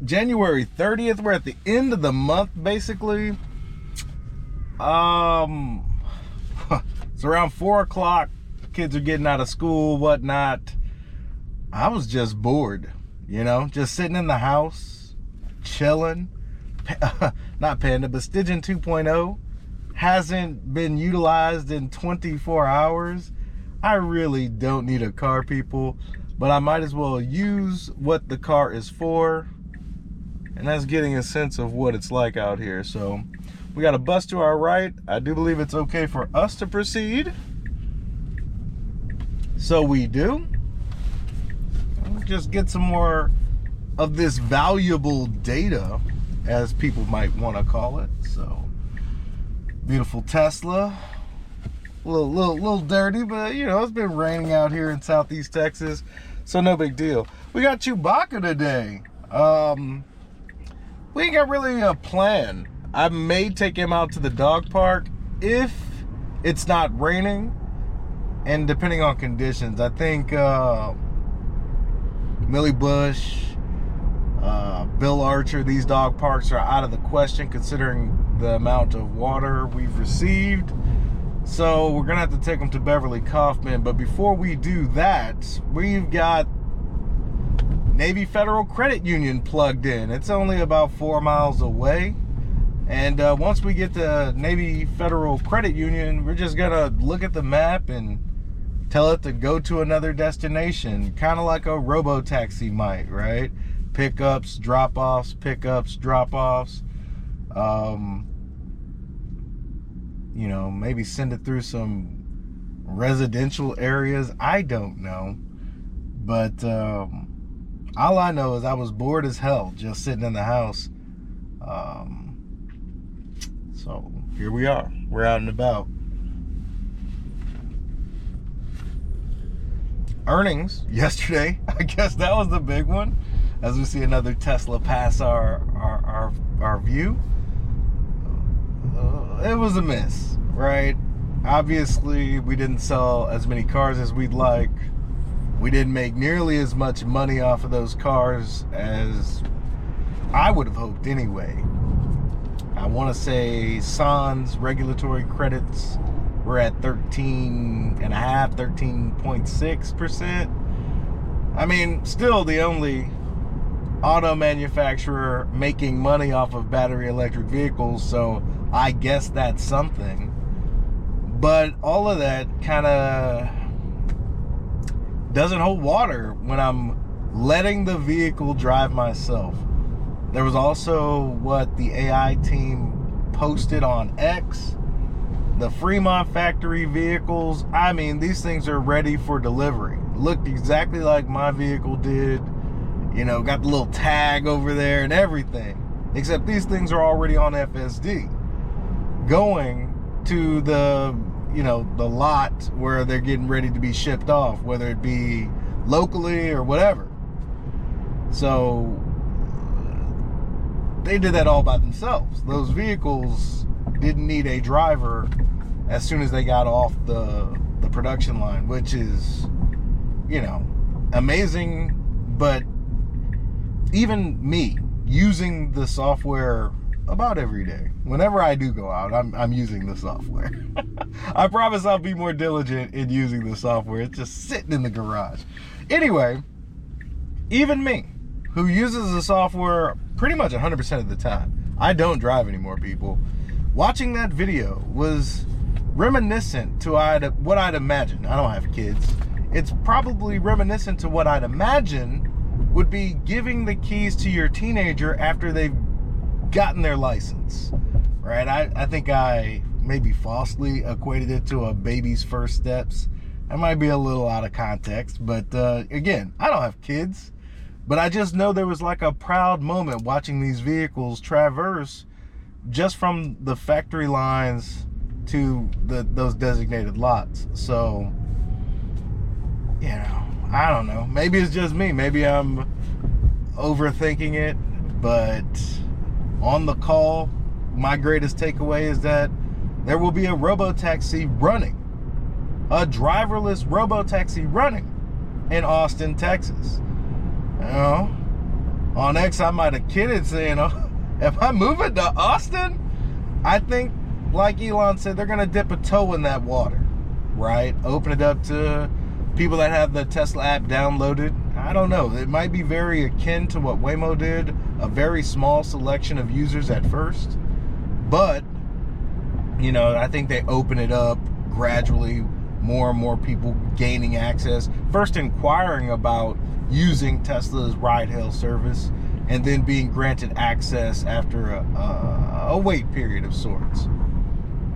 January 30th. We're at the end of the month, basically. It's around 4 o'clock. Kids are getting out of school, whatnot. I was just bored, just sitting in the house, chilling. Not Panda, but Stygian 2.0 hasn't been utilized in 24 hours. I really don't need a car, people, but I might as well use what the car is for, and that's getting a sense of what it's like out here. So we got a bus to our right. I do believe it's okay for us to proceed. So we do. We'll just get some more of this valuable data, as people might want to call it. So, beautiful Tesla. A little dirty, but it's been raining out here in Southeast Texas, so no big deal. We got Chewbacca today. We ain't got really a plan. I may take him out to the dog park if it's not raining, and depending on conditions. I think Millie Bush, Bill Archer, these dog parks are out of the question considering the amount of water we've received. So we're gonna have to take them to Beverly Kaufman. But before we do that, we've got Navy Federal Credit Union plugged in. It's only about 4 miles away. And once we get to Navy Federal Credit Union, we're just gonna look at the map and tell it to go to another destination, kind of like a Robotaxi might, right? Pickups, drop-offs, pickups, drop-offs. Maybe send it through some residential areas. I don't know. But all I know is I was bored as hell just sitting in the house. So here we are. We're out and about. Earnings yesterday, I guess that was the big one, as we see another Tesla pass our view. It was a miss, right? Obviously, we didn't sell as many cars as we'd like. We didn't make nearly as much money off of those cars as I would have hoped anyway. I want to say Sans regulatory credits were at 13.5%, 13.6%. I mean, still the only auto manufacturer making money off of battery electric vehicles, so I guess that's something. But all of that kind of doesn't hold water when I'm letting the vehicle drive myself. There was also what the AI team posted on X. The Fremont factory vehicles, I mean, these things are ready for delivery. Looked exactly like my vehicle did. Got the little tag over there and everything. Except these things are already on FSD. Going to the lot where they're getting ready to be shipped off, whether it be locally or whatever. So they did that all by themselves. Those vehicles didn't need a driver as soon as they got off the production line, which is, amazing. But even me using the software about every day, whenever I do go out, I'm using the software. I promise I'll be more diligent in using the software. It's just sitting in the garage. Anyway, even me, who uses the software pretty much 100% of the time, I don't drive anymore, people. Watching that video was reminiscent to what I'd imagine. I don't have kids. It's probably reminiscent to what I'd imagine would be giving the keys to your teenager after they've gotten their license, right? I think I maybe falsely equated it to a baby's first steps. That might be a little out of context, but again, I don't have kids, but I just know there was like a proud moment watching these vehicles traverse just from the factory lines to those designated lots. So, I don't know. Maybe it's just me. Maybe I'm overthinking it, but on the call, my greatest takeaway is that there will be a Robotaxi running, a driverless Robotaxi running in Austin, Texas. On X, I might have kidded saying, oh, am I moving to Austin? I think, like Elon said, they're going to dip a toe in that water, right? Open it up to people that have the Tesla app downloaded. I don't know. It might be very akin to what Waymo did, a very small selection of users at first. But, you know, I think they open it up gradually, more and more people gaining access. First inquiring about using Tesla's ride-hail service, and then being granted access after a wait period of sorts.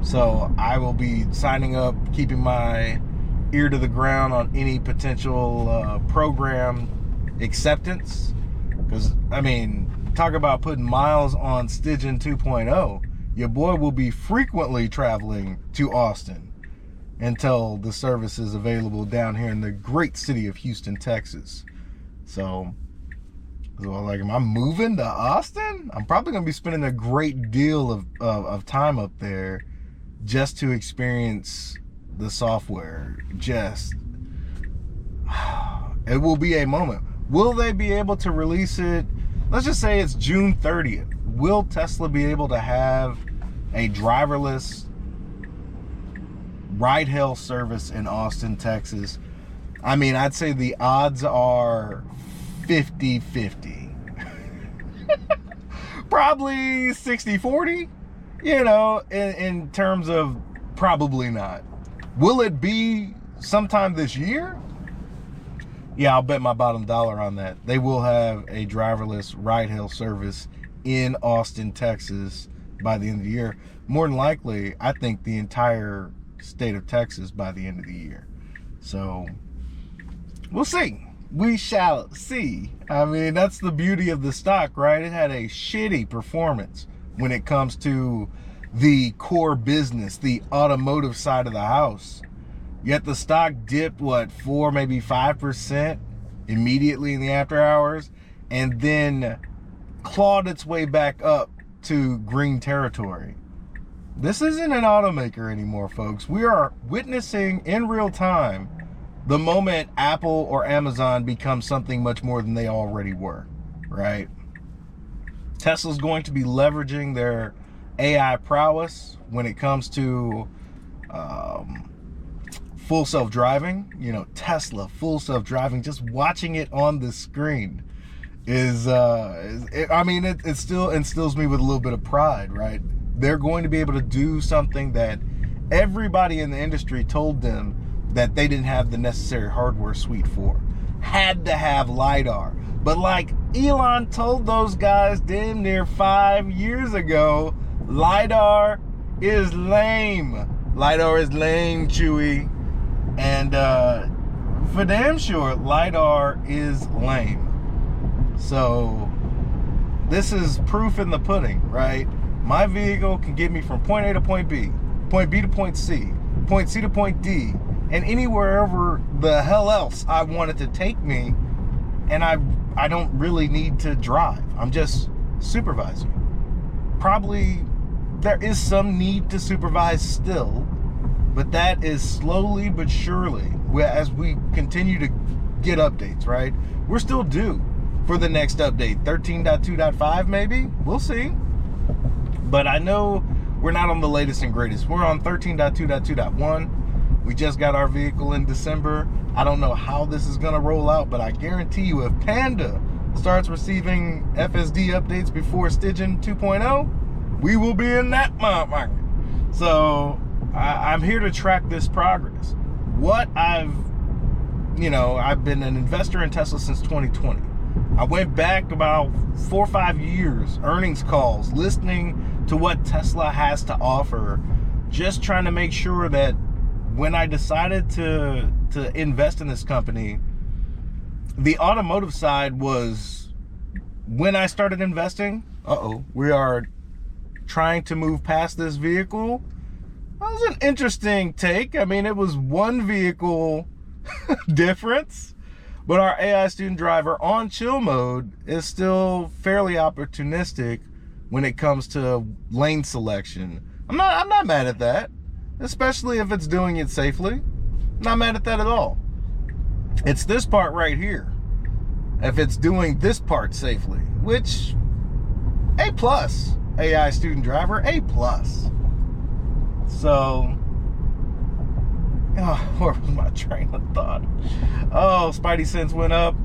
So I will be signing up, keeping my ear to the ground on any potential program acceptance. Because, I mean, talk about putting miles on Disengagement 2.0. Your boy will be frequently traveling to Austin until the service is available down here in the great city of Houston, Texas. So like, am I moving to Austin? I'm probably going to be spending a great deal of time up there just to experience the software. It will be a moment. Will they be able to release it? Let's just say it's June 30th. Will Tesla be able to have a driverless ride-hail service in Austin, Texas? I mean, I'd say the odds are 50-50. Probably 60-40, you know, in terms of probably not. Will it be sometime this year? Yeah, I'll bet my bottom dollar on that. They will have a driverless ride-hail service in Austin, Texas by the end of the year. More than likely, I think the entire state of Texas by the end of the year. So we'll see. We shall see. I mean, that's the beauty of the stock, right? It had a shitty performance when it comes to the core business, the automotive side of the house. Yet the stock dipped, 4, maybe 5% immediately in the after hours, and then clawed its way back up to green territory. This isn't an automaker anymore, folks. We are witnessing in real time the moment Apple or Amazon become something much more than they already were, right? Tesla's going to be leveraging their AI prowess when it comes to full self-driving. You know, Tesla, full self-driving, just watching it on the screen is it still instills me with a little bit of pride, right? They're going to be able to do something that everybody in the industry told them that they didn't have the necessary hardware suite for. Had to have LiDAR. But like Elon told those guys damn near 5 years ago, LiDAR is lame. LiDAR is lame, Chewy. And for damn sure, LiDAR is lame. So this is proof in the pudding, right? My vehicle can get me from point A to point B, point B to point C, point C to point D, and anywhere ever the hell else I want it to take me, and I don't really need to drive. I'm just supervising. Probably there is some need to supervise still, but that is slowly but surely, as we continue to get updates, right? We're still due for the next update, 13.2.5 maybe? We'll see. But I know we're not on the latest and greatest. We're on 13.2.2.1. We just got our vehicle in December. I don't know how this is going to roll out, but I guarantee you if Panda starts receiving FSD updates before Disengagement 2.0, we will be in that market. So I'm here to track this progress. I've been an investor in Tesla since 2020. I went back about 4 or 5 years, earnings calls, listening to what Tesla has to offer, just trying to make sure that when I decided to invest in this company, the automotive side was when I started investing. We are trying to move past this vehicle. That was an interesting take. I mean, it was one vehicle difference, but our AI student driver on chill mode is still fairly opportunistic when it comes to lane selection. I'm not mad at that, especially if it's doing it safely. Not mad at that at all. It's this part right here. if it's doing this part safely, which A+, AI student driver, A+. So, where was my train of thought? Oh, Spidey sense went up.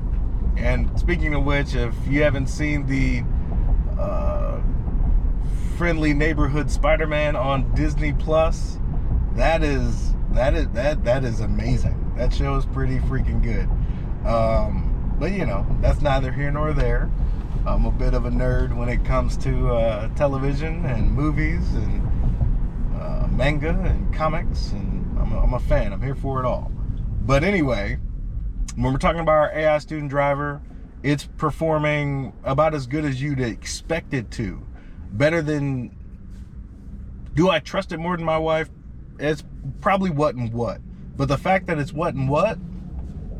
And speaking of which, if you haven't seen the Friendly Neighborhood Spider-Man on Disney Plus, that is amazing. That show is pretty freaking good. But you know, that's neither here nor there. I'm a bit of a nerd when it comes to television and movies and manga and comics, and I'm a fan. I'm here for it all. But anyway, when we're talking about our AI student driver, it's performing about as good as you'd expect it to. Better than, do I trust it more than my wife? It's probably what and what. But the fact that it's what and what,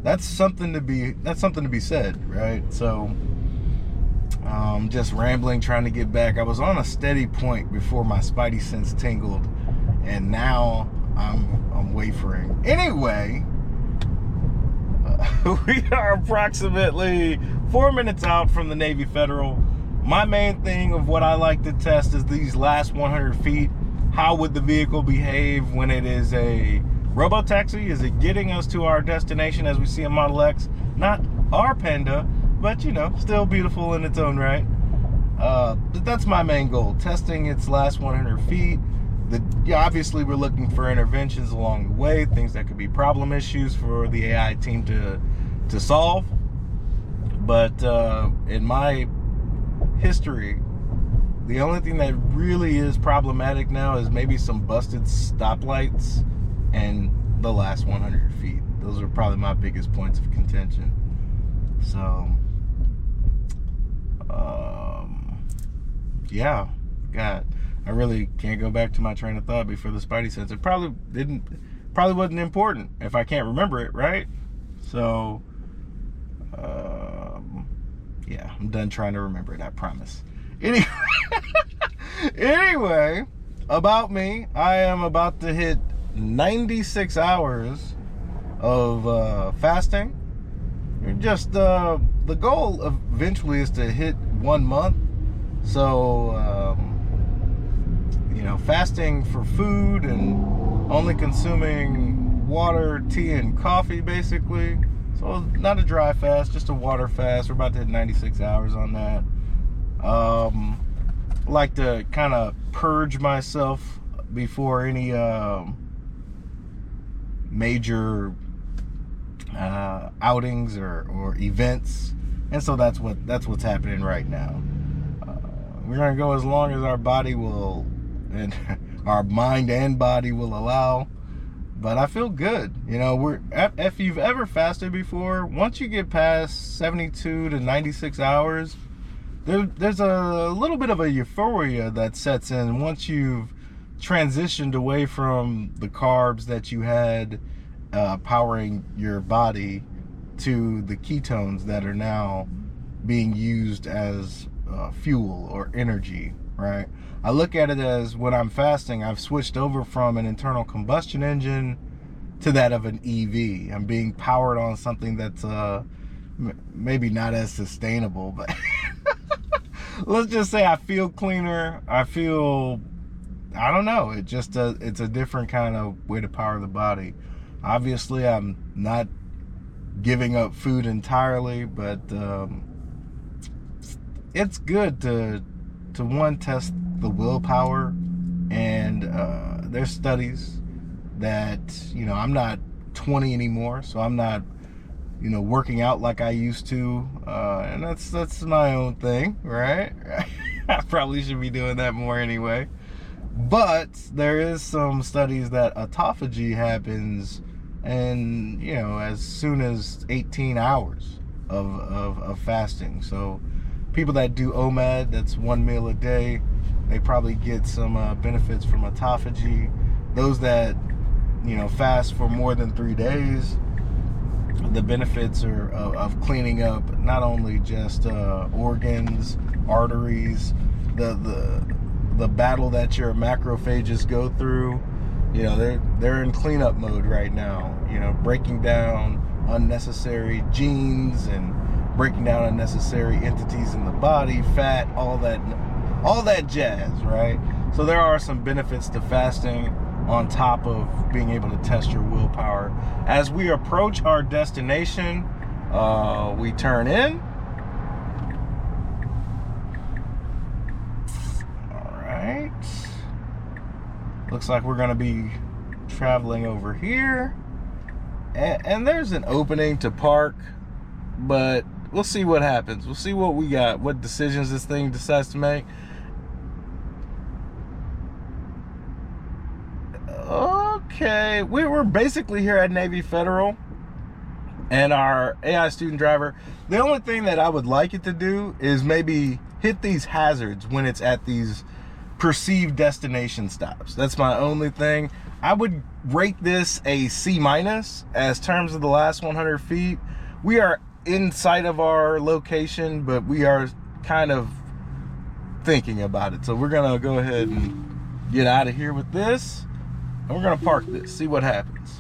that's something to be said, right? So, just rambling, trying to get back. I was on a steady point before my Spidey sense tingled, and now I'm wavering. Anyway, we are approximately 4 minutes out from the Navy Federal. My main thing of what I like to test is these last 100 feet. How would the vehicle behave when it is a Robotaxi? Is it getting us to our destination as we see in Model X? Not our Panda, but you know, still beautiful in its own right. But that's my main goal, testing its last 100 feet. Obviously, we're looking for interventions along the way, things that could be problem issues for the AI team to solve. But in my history, the only thing that really is problematic now is maybe some busted stoplights and the last 100 feet. Those are probably my biggest points of contention. So, yeah, God, I really can't go back to my train of thought before the Spidey sense. It probably wasn't important if I can't remember it, right? So, yeah, I'm done trying to remember it, I promise. Anyway, about me, I am about to hit 96 hours of fasting. Just the goal eventually is to hit 1 month. So, you know, fasting for food and only consuming water, tea, and coffee, basically. So not a dry fast, just a water fast. We're about to hit 96 hours on that. Like to kind of purge myself before any major outings or events, and so that's what's happening right now. We're gonna go as long as our body will, and our mind and body will allow. But I feel good. You know, if you've ever fasted before, once you get past 72 to 96 hours, there's a little bit of a euphoria that sets in once you've transitioned away from the carbs that you had powering your body to the ketones that are now being used as fuel or energy, right? I look at it as, when I'm fasting, I've switched over from an internal combustion engine to that of an EV. I'm being powered on something that's maybe not as sustainable, but let's just say I feel cleaner. I don't know, it's a different kind of way to power the body. Obviously, I'm not giving up food entirely, but it's good to one, test the willpower. And there's studies that, you know, I'm not 20 anymore, so I'm not, you know, working out like I used to, and that's my own thing, right? I probably should be doing that more anyway. But there is some studies that autophagy happens, and you know, as soon as 18 hours of fasting. So people that do OMAD, that's 1 meal a day, they probably get some benefits from autophagy. Those that, you know, fast for more than 3 days, the benefits are of cleaning up not only just organs, arteries, the battle that your macrophages go through. You know, they're in cleanup mode right now, you know, breaking down unnecessary genes and breaking down unnecessary entities in the body, fat, all that jazz, right? So there are some benefits to fasting on top of being able to test your willpower. As we approach our destination, we turn in. All right. Looks like we're gonna be traveling over here. And there's an opening to park, but we'll see what happens. We'll see what we got, what decisions this thing decides to make. Okay, we're basically here at Navy Federal, and our AI student driver, the only thing that I would like it to do is maybe hit these hazards when it's at these perceived destination stops. That's my only thing. I would rate this a C- as terms of the last 100 feet. We are in sight of our location, but we are kind of thinking about it. So we're gonna go ahead and get out of here with this, and we're gonna park this, see what happens.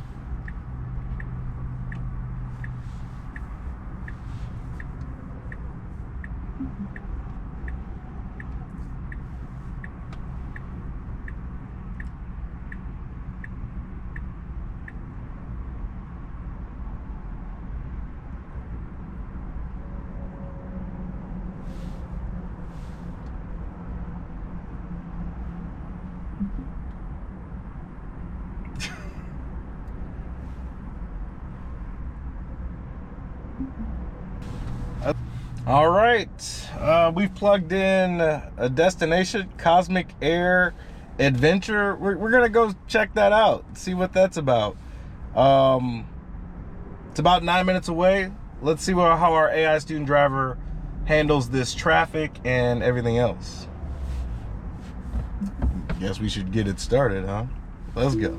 All right, we've plugged in a destination, Cosmic Air Adventure. We're gonna go check that out, see what that's about. It's about 9 minutes away. Let's see how our AI student driver handles this traffic and everything else. Guess we should get it started, huh? Let's go.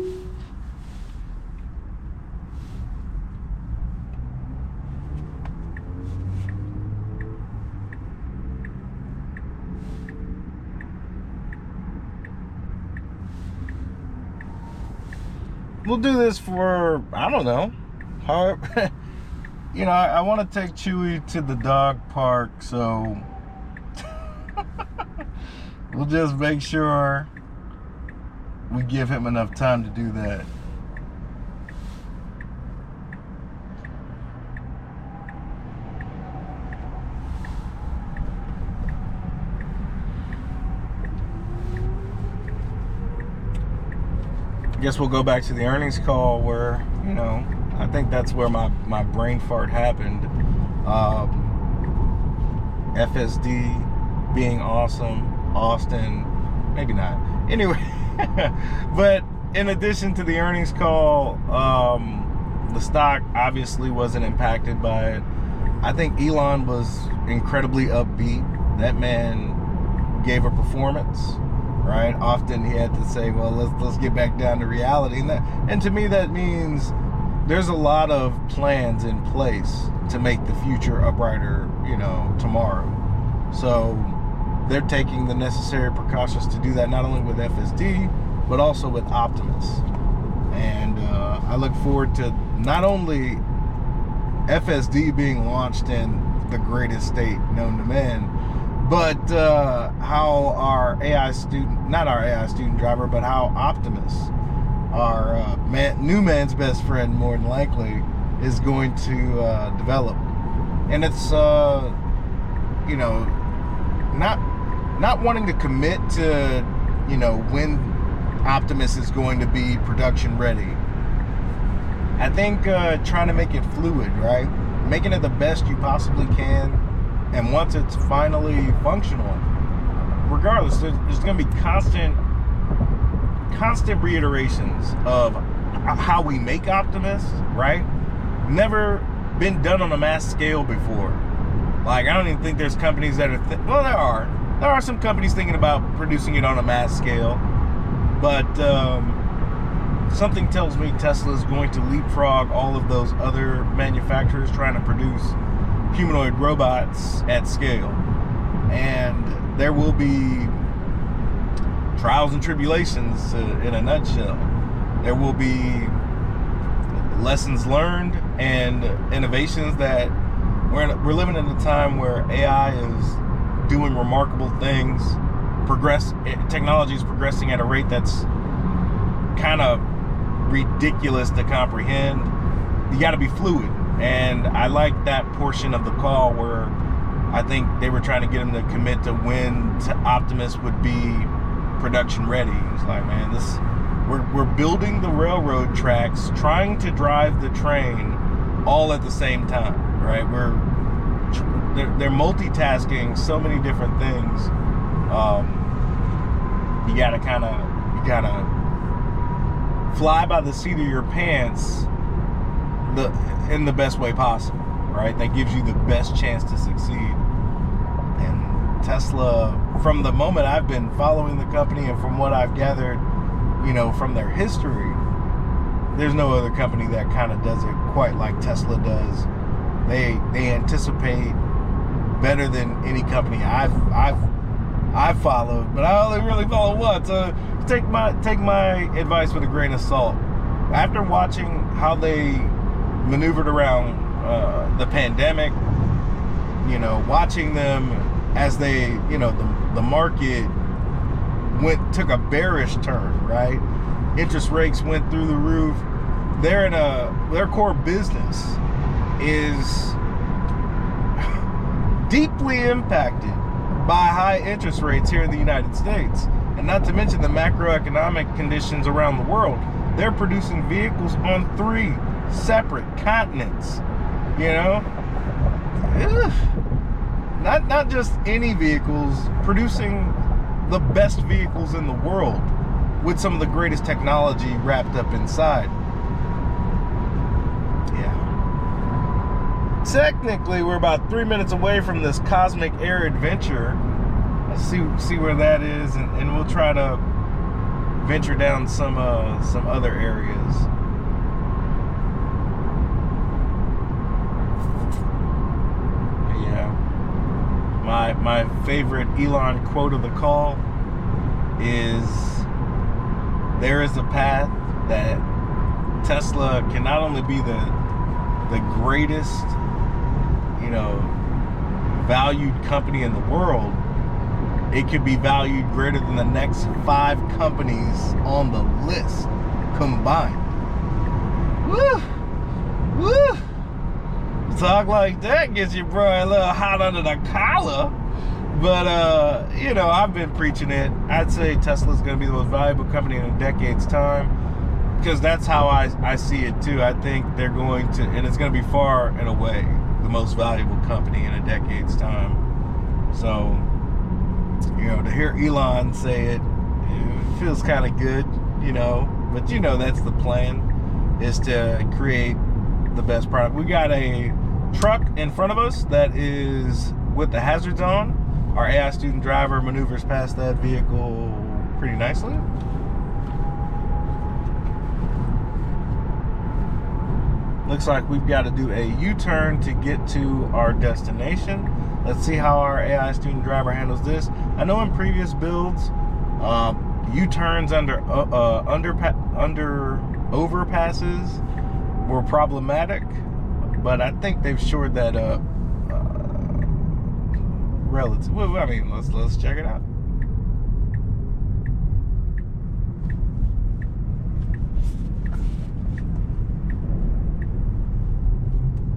We'll do this for, I don't know, however, you know, I want to take Chewy to the dog park, so we'll just make sure we give him enough time to do that. Guess we'll go back to the earnings call where, you know, I think that's where my brain fart happened. FSD being awesome, Austin, maybe not. Anyway, but in addition to the earnings call, the stock obviously wasn't impacted by it. I think Elon was incredibly upbeat. That man gave a performance. Right? Often he had to say, well, let's get back down to reality. And to me, that means there's a lot of plans in place to make the future a brighter, you know, tomorrow. So they're taking the necessary precautions to do that, not only with FSD, but also with Optimus. And I look forward to not only FSD being launched in the greatest state known to man, but how our AI student, not our AI student driver, but how Optimus, our new man's best friend, more than likely, is going to develop. And it's, you know, not wanting to commit to, you know, when Optimus is going to be production ready. I think trying to make it fluid, right? Making it the best you possibly can. And once it's finally functional, regardless, there's going to be constant reiterations of how we make Optimus, right? Never been done on a mass scale before. Like, I don't even think there's companies that are, well, there are some companies thinking about producing it on a mass scale, but something tells me Tesla is going to leapfrog all of those other manufacturers trying to produce humanoid robots at scale. And there will be trials and tribulations in a nutshell. There will be lessons learned and innovations that we're living in a time where AI is doing remarkable things. Technology is progressing at a rate that's kind of ridiculous to comprehend. You got to be fluid, and I like that portion of the call where I think they were trying to get him to commit to when Optimus would be production ready. It's like, man, we're building the railroad tracks, trying to drive the train all at the same time, right? They're multitasking so many different things. You gotta fly by the seat of your pants in the best way possible, right? That gives you the best chance to succeed. And Tesla, from the moment I've been following the company and from what I've gathered, from their history, there's no other company that kind of does it quite like Tesla does. They anticipate better than any company I've followed, but I only really follow one. So take my advice with a grain of salt. After watching how they maneuvered around the pandemic, watching them as they, the market took a bearish turn, right? Interest rates went through the roof. Their core business is deeply impacted by high interest rates here in the United States, and not to mention the macroeconomic conditions around the world. They're producing vehicles on 3 separate continents, not just any vehicles, producing the best vehicles in the world with some of the greatest technology wrapped up inside. Yeah. Technically, we're about 3 minutes away from this cosmic air adventure. Let's see where that is, and we'll try to venture down some other areas. Yeah. My favorite Elon quote of the call is, there is a path that Tesla can not only be the greatest, valued company in the world, it could be valued greater than the next 5 companies on the list combined. Woo! Woo! Talk like that gets you, bro, a little hot under the collar. But, I've been preaching it. I'd say Tesla's going to be the most valuable company in a decade's time, because that's how I see it too. I think they're going to, and it's going to be far and away the most valuable company in a decade's time. So, to hear Elon say it feels kind of good, but that's the plan, is to create the best product. We got a truck in front of us that is with the hazards on. Our AI student driver maneuvers past that vehicle pretty nicely. Looks like we've got to do a U-turn to get to our destination. Let's see how our AI student driver handles this. I know in previous builds, U-turns under overpasses were problematic, but I think they've shored that up. Let's check it out.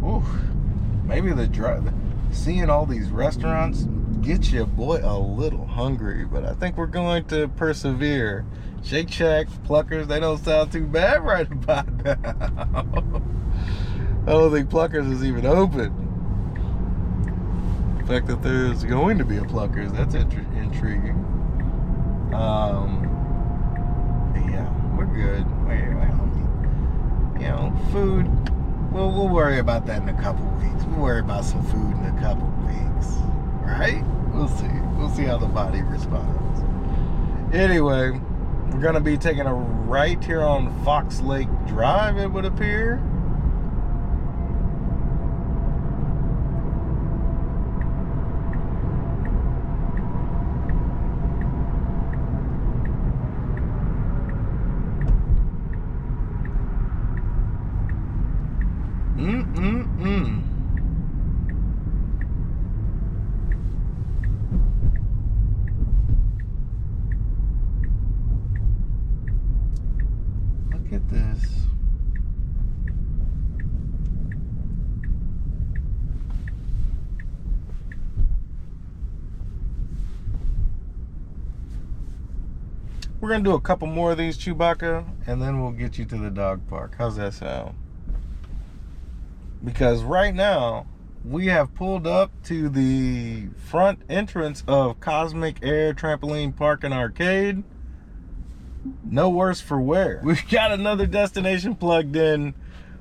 Ooh, maybe seeing all these restaurants gets your boy a little hungry, but I think we're going to persevere. Shake Shack, Pluckers, they don't sound too bad right about now. I don't think Pluckers is even open. The fact that there's going to be a Pluckers, that's intriguing. Yeah, we're good. Food, we'll worry about that in a couple weeks. We'll worry about some food in a couple weeks, right? We'll see how the body responds. Anyway, we're gonna be taking a right here on Fox Lake Drive, it would appear. We're going to do a couple more of these, Chewbacca, and then we'll get you to the dog park. How's that sound? Because right now, we have pulled up to the front entrance of Cosmic Air Trampoline Park and Arcade. No worse for wear. We've got another destination plugged in.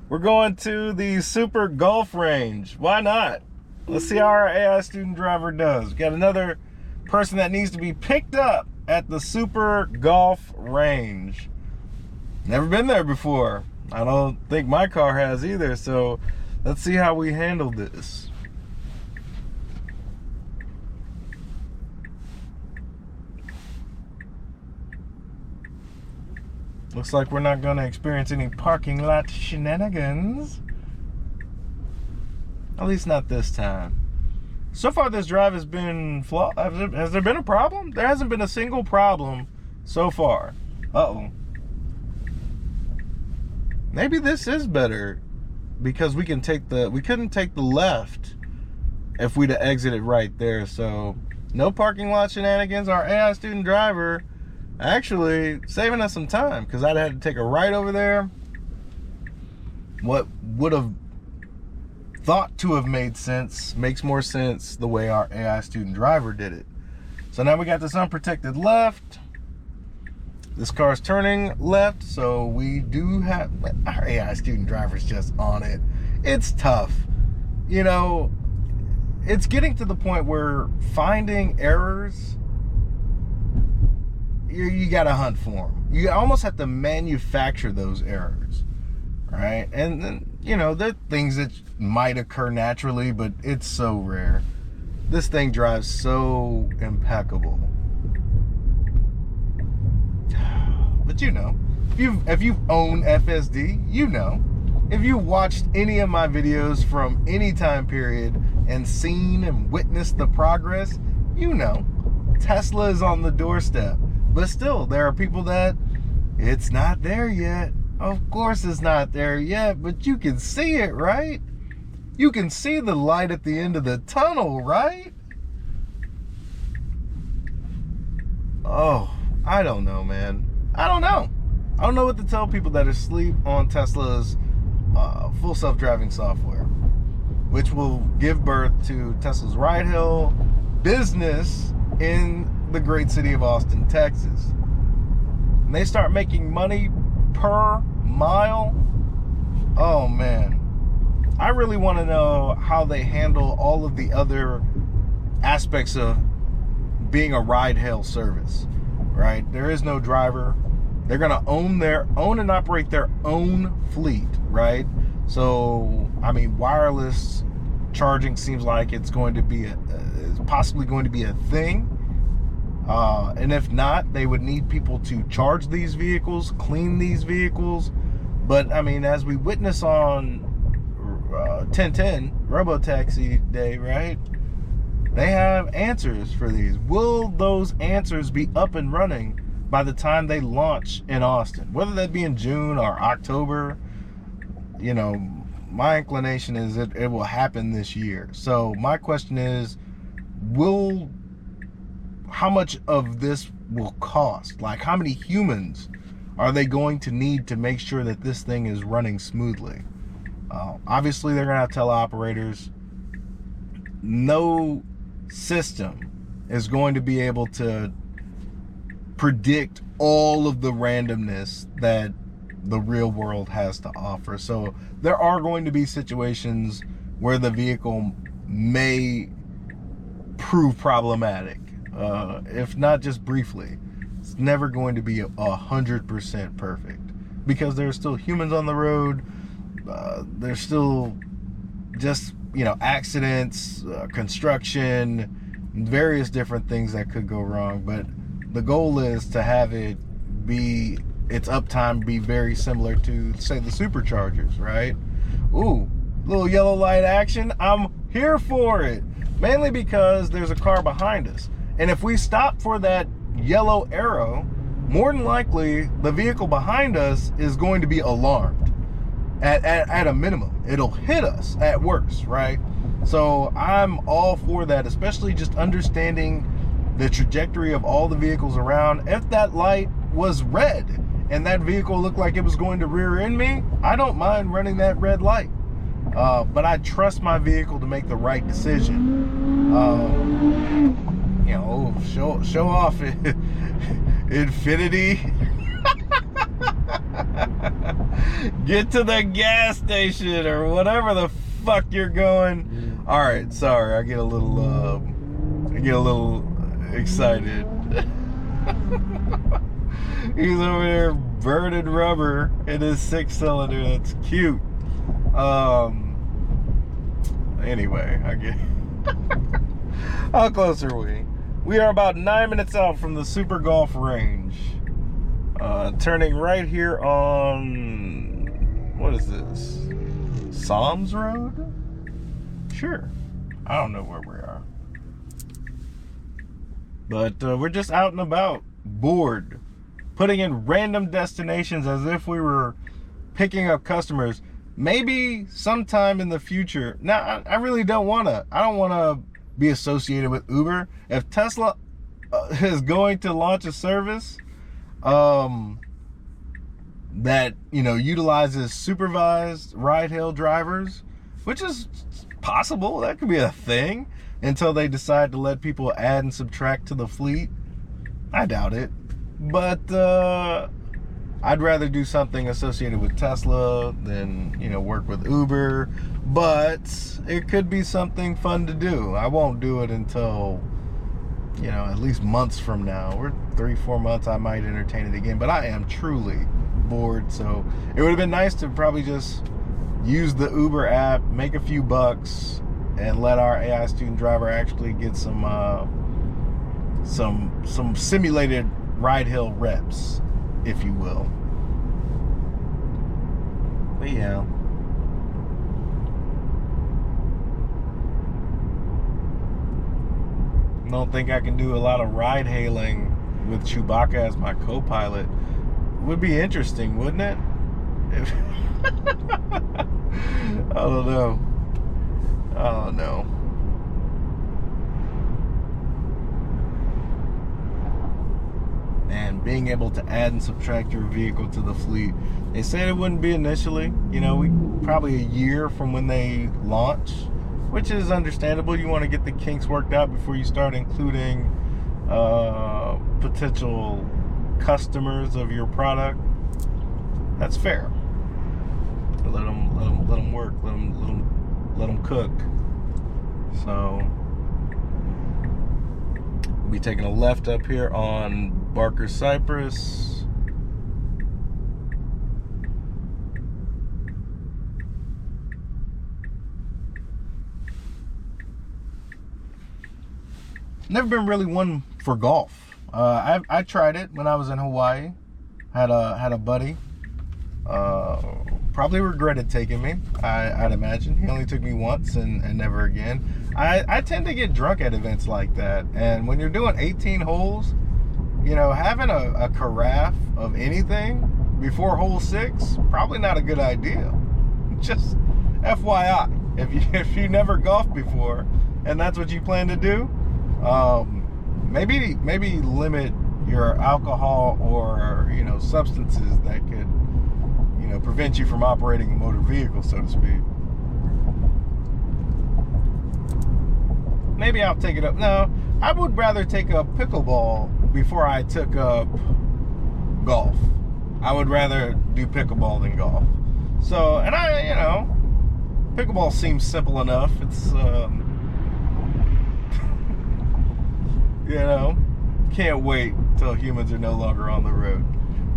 We're going to the Super Golf Range. Why not? Let's see how our AI student driver does. We've got another person that needs to be picked up at the Super Golf Range. Never been there before. I don't think my car has either, so let's see how we handle this. Looks like we're not going to experience any parking lot shenanigans. At least not this time. So far, this drive has been flawed. Has there been a problem? There hasn't been a single problem so far. Uh-oh. Maybe this is better because we couldn't take the left if we'd have exited right there. So no parking lot shenanigans. Our AI student driver actually saving us some time because I'd had to take a right over there. What would have thought to have made sense makes more sense the way our AI student driver did it. So now we got this unprotected left. This car's turning left, so we do have our AI student driver's just on it. It's tough. You know, it's getting to the point where finding errors, you gotta hunt for them. You almost have to manufacture those errors, right? And then, you know, there are things that might occur naturally, but it's so rare. This thing drives so impeccable. But you know, if you've owned FSD, you know. If you watched any of my videos from any time period and seen and witnessed the progress, you know, Tesla is on the doorstep. But still, there are people that it's not there yet. Of course it's not there yet, but you can see it, right? You can see the light at the end of the tunnel, right? Oh, I don't know, man. I don't know. I don't know what to tell people that are asleep on Tesla's full self-driving software, which will give birth to Tesla's ride-hail business in the great city of Austin, Texas. And they start making money per mile. Oh man, I really want to know how they handle all of the other aspects of being a ride-hail service, right? There is no driver. They're gonna own and operate their own fleet, right? So I mean, wireless charging seems like it's going to be possibly going to be a thing. And if not, they would need people to charge these vehicles, clean these vehicles. But I mean, as we witness on 1010 Robotaxi Day, right? They have answers for these. Will those answers be up and running by the time they launch in Austin? Whether that be in June or October, you know, my inclination is it will happen this year. So my question is, how much of this will cost? Like, how many humans are they going to need to make sure that this thing is running smoothly? Obviously, they're going to have teleoperators. No system is going to be able to predict all of the randomness that the real world has to offer. So there are going to be situations where the vehicle may prove problematic. If not just briefly. It's never going to be 100% perfect because there are still humans on the road. There's still just, you know, accidents, construction, various different things that could go wrong. But the goal is to have its uptime be very similar to, say, the superchargers, right? Ooh, little yellow light action. I'm here for it. Mainly because there's a car behind us. And if we stop for that yellow arrow, more than likely the vehicle behind us is going to be alarmed. At a minimum, it'll hit us at worst, right? So I'm all for that, especially just understanding the trajectory of all the vehicles around. If that light was red and that vehicle looked like it was going to rear end me, I don't mind running that red light. But I trust my vehicle to make the right decision. You know, show off Infinity. Get to the gas station or whatever the fuck you're going. All right, sorry, I get a little excited. He's over there burning rubber in his 6-cylinder. That's cute. Anyway, I get. How close are we? We are about 9 minutes out from the Super Golf range. Turning right here on, what is this? Psalms Road? Sure. I don't know where we are. But we're just out and about, bored, putting in random destinations as if we were picking up customers. Maybe sometime in the future. Now, I really don't want to. I don't want to be associated with Uber. If Tesla is going to launch a service that, you know, utilizes supervised ride-hail drivers, which is possible, that could be a thing, until they decide to let people add and subtract to the fleet. I doubt it. But I'd rather do something associated with Tesla than, you know, work with Uber. But it could be something fun to do. I won't do it until, you know, at least months from now. We're 3-4 months, I might entertain it again. But I am truly bored. So it would have been nice to probably just use the Uber app, make a few bucks, and let our AI student driver actually get some simulated ride-hail reps, if you will. But yeah. I don't think I can do a lot of ride-hailing with Chewbacca as my co-pilot. Would be interesting, wouldn't it? I don't know. And being able to add and subtract your vehicle to the fleet. They said it wouldn't be initially. You know, probably a year from when they launch, which is understandable. You want to get the kinks worked out before you start including potential customers of your product. That's fair. Let them work. Let them cook. So we'll be taking a left up here on Barker Cypress. Never been really one for golf. I tried it when I was in Hawaii. Had a buddy. Probably regretted taking me, I'd imagine. He only took me once and never again. I tend to get drunk at events like that. And when you're doing 18 holes, you know, having a carafe of anything before hole 6, probably not a good idea. Just FYI, if you never golfed before and that's what you plan to do, maybe limit your alcohol or, you know, substances that could, you know, prevent you from operating a motor vehicle, so to speak. Maybe I'll take it up. No, I would rather take up pickleball before I took up golf. I would rather do pickleball than golf. So, and you know, pickleball seems simple enough. It's, you know, can't wait till humans are no longer on the road.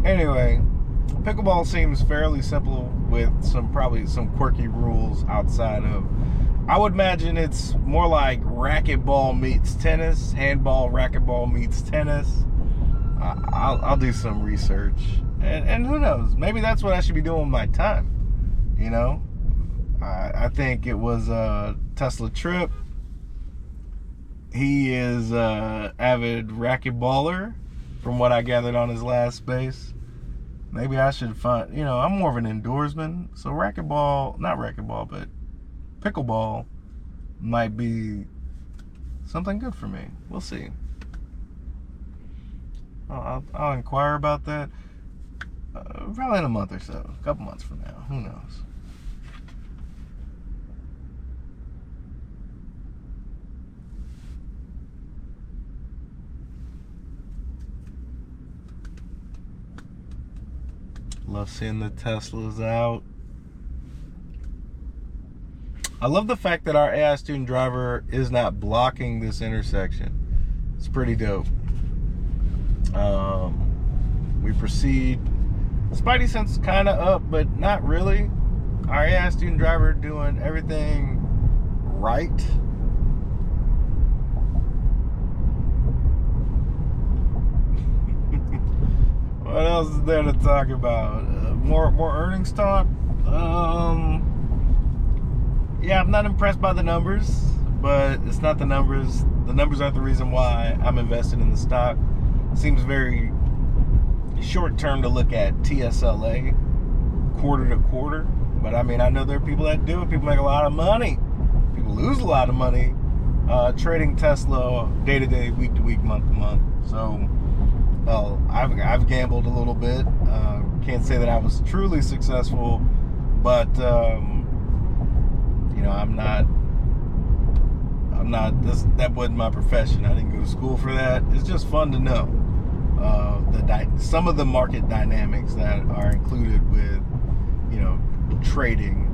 Anyway, pickleball seems fairly simple with probably some quirky rules outside of, I would imagine it's more like racquetball meets tennis, handball, racquetball meets tennis. I'll do some research, and who knows, maybe that's what I should be doing with my time, you know. I think it was Tesla Trip. He is an avid racquetballer from what I gathered on his last space. Maybe I should find, you know, I'm more of an indoorsman, so not racquetball, but pickleball might be something good for me. We'll see. I'll inquire about that. Probably in a month or so, a couple months from now. Who knows? Love seeing the Teslas out. I love the fact that our AI student driver is not blocking this intersection. It's pretty dope. We proceed. Spidey sense is kind of up, but not really. Our AI student driver doing everything right. What else is there to talk about? More earnings talk. Yeah, I'm not impressed by the numbers, but it's not the numbers. The numbers aren't the reason why I'm invested in the stock. It seems very short term to look at TSLA quarter to quarter, but I mean, I know there are people that do it. People make a lot of money. People lose a lot of money trading Tesla day to day, week to week, month to month. So, well, I've gambled a little bit. Can't say that I was truly successful, but you know, I'm not. That wasn't my profession. I didn't go to school for that. It's just fun to know some of the market dynamics that are included with, you know, trading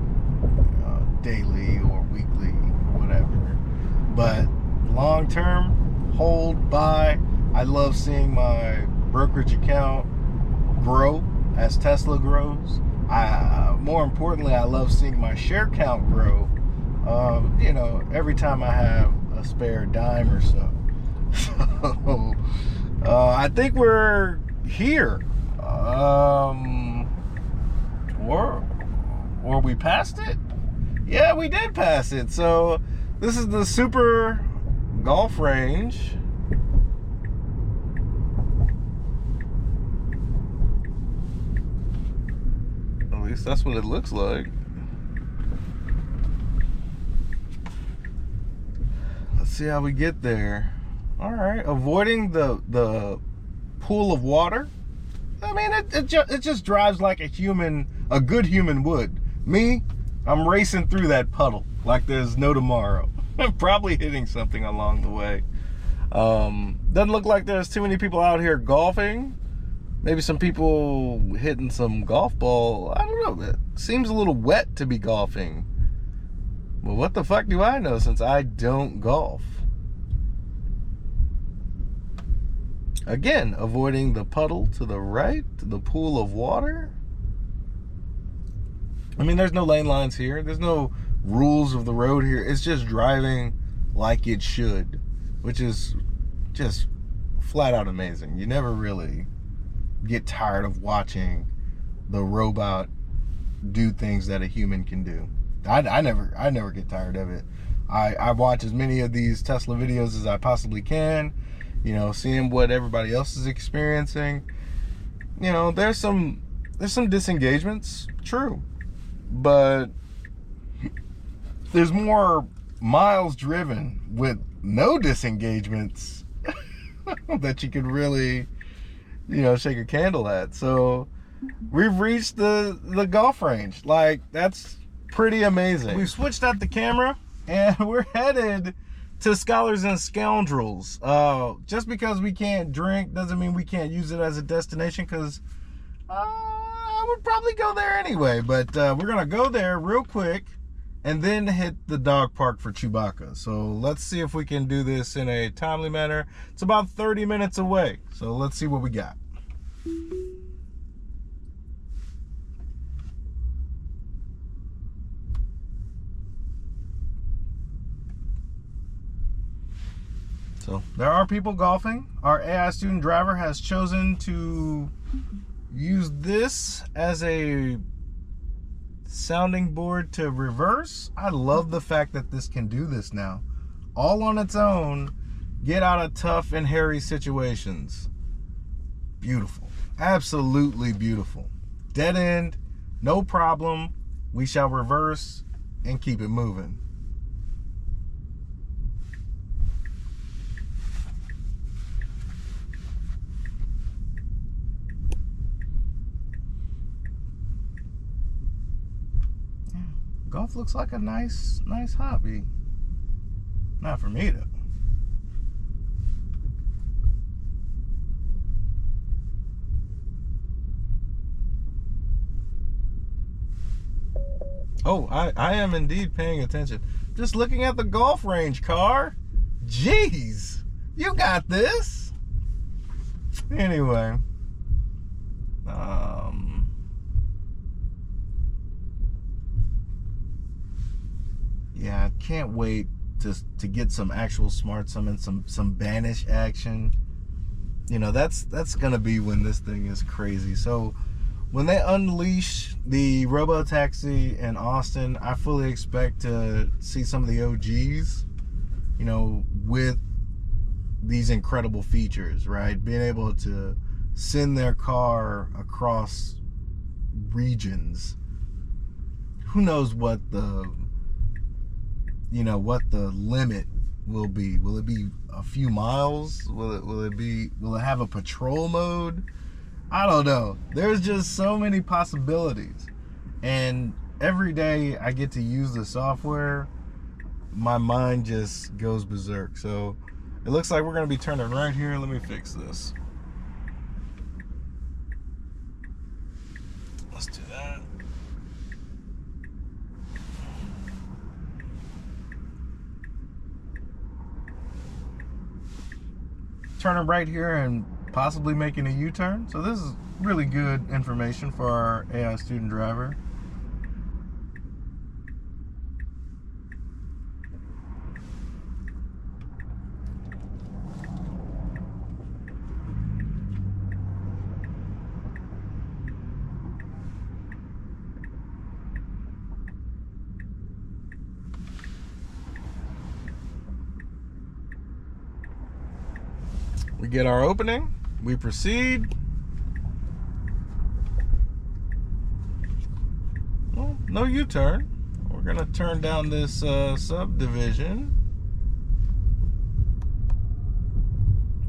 daily or weekly, whatever. But long term, hold, buy. I love seeing my brokerage account grow as Tesla grows. More importantly, I love seeing my share count grow. You know, every time I have a spare dime or so. So, I think we're here. Or we passed it? Yeah, we did pass it. So, this is the super golf range. At least that's what it looks like. Let's see how we get there. All right, avoiding the pool of water. I mean, it just drives like a good human would. Me, I'm racing through that puddle like there's no tomorrow. Probably hitting something along the way. Doesn't look like there's too many people out here golfing. Maybe some people hitting some golf ball. I don't know. It seems a little wet to be golfing. Well, what the fuck do I know since I don't golf? Again, avoiding the puddle to the right, the pool of water. I mean, there's no lane lines here. There's no rules of the road here. It's just driving like it should, which is just flat out amazing. You never really get tired of watching the robot do things that a human can do. I never get tired of it. I watch as many of these Tesla videos as I possibly can, you know, seeing what everybody else is experiencing. You know, there's some disengagements, true, but there's more miles driven with no disengagements that you could really, you know, shake a candle at. So we've reached the golf range. Like, that's pretty amazing. We've switched out the camera and we're headed to Scholars and Scoundrels. Just because we can't drink doesn't mean we can't use it as a destination, because I would probably go there anyway. But we're gonna go there real quick and then hit the dog park for Chewbacca. So let's see if we can do this in a timely manner. It's about 30 minutes away, so let's see what we got. So there are people golfing. Our AI student driver has chosen to use this as a sounding board to reverse. I love the fact that this can do this now. All on its own, get out of tough and hairy situations. Beautiful. Absolutely beautiful. Dead end, no problem. We shall reverse and keep it moving. Golf looks like a nice hobby. Not for me, though. Oh, I am indeed paying attention. Just looking at the golf range, car. Jeez, you got this. Anyway, yeah, I can't wait to get some actual smart summon, some banish action. You know, that's gonna be when this thing is crazy. So when they unleash the Robotaxi in Austin, I fully expect to see some of the OGs, you know, with these incredible features, right? Being able to send their car across regions. Who knows what the, you know, what the limit will be? Will it be a few miles? Will it have a patrol mode? I don't know. There's just so many possibilities. And every day I get to use the software, my mind just goes berserk. So it looks like we're going to be turning right here. Let me fix this. Let's do that. Turning right here and possibly making a U-turn. So this is really good information for our AI student driver. We get our opening, we proceed. Well, no U-turn. We're gonna turn down this subdivision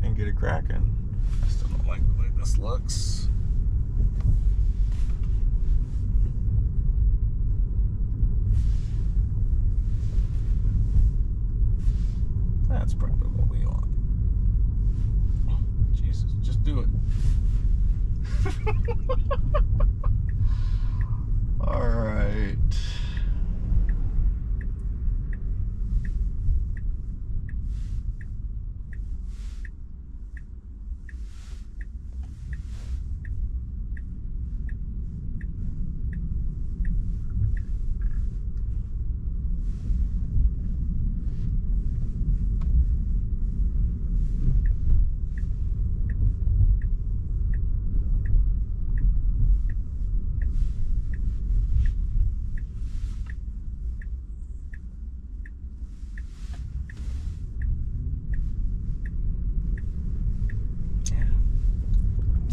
and get it cracking. I still don't like the way this looks. That's probably what we want. Jesus, just do it. All right.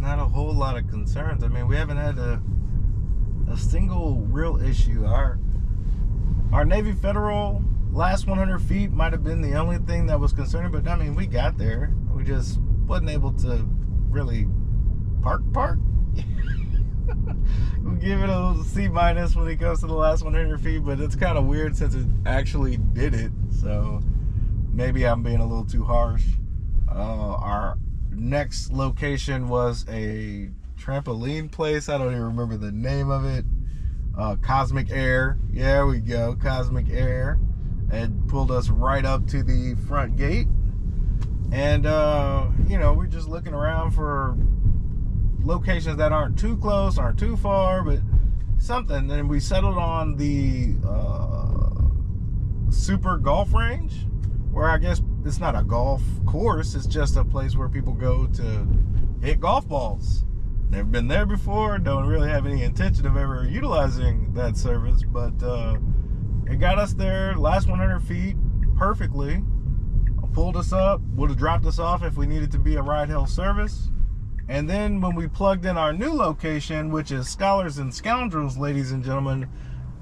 Not a whole lot of concerns. I mean, we haven't had a single real issue. Our Navy Federal last 100 feet might have been the only thing that was concerning, but I mean, we got there. We just wasn't able to really park. We'll give it a little C- when it comes to the last 100 feet, but it's kind of weird since it actually did it. So maybe I'm being a little too harsh. Our next location was a trampoline place. I don't even remember the name of it. Cosmic Air. Yeah, there we go. Cosmic Air. It pulled us right up to the front gate. And, you know, we're just looking around for locations that aren't too close, aren't too far, but something. And we settled on the Super Golf Range, where I guess it's not a golf course, it's just a place where people go to hit golf balls. Never been there before, don't really have any intention of ever utilizing that service, but it got us there, last 100 feet, perfectly. Pulled us up, would have dropped us off if we needed to be a ride-hail service. And then when we plugged in our new location, which is Scholars and Scoundrels, ladies and gentlemen,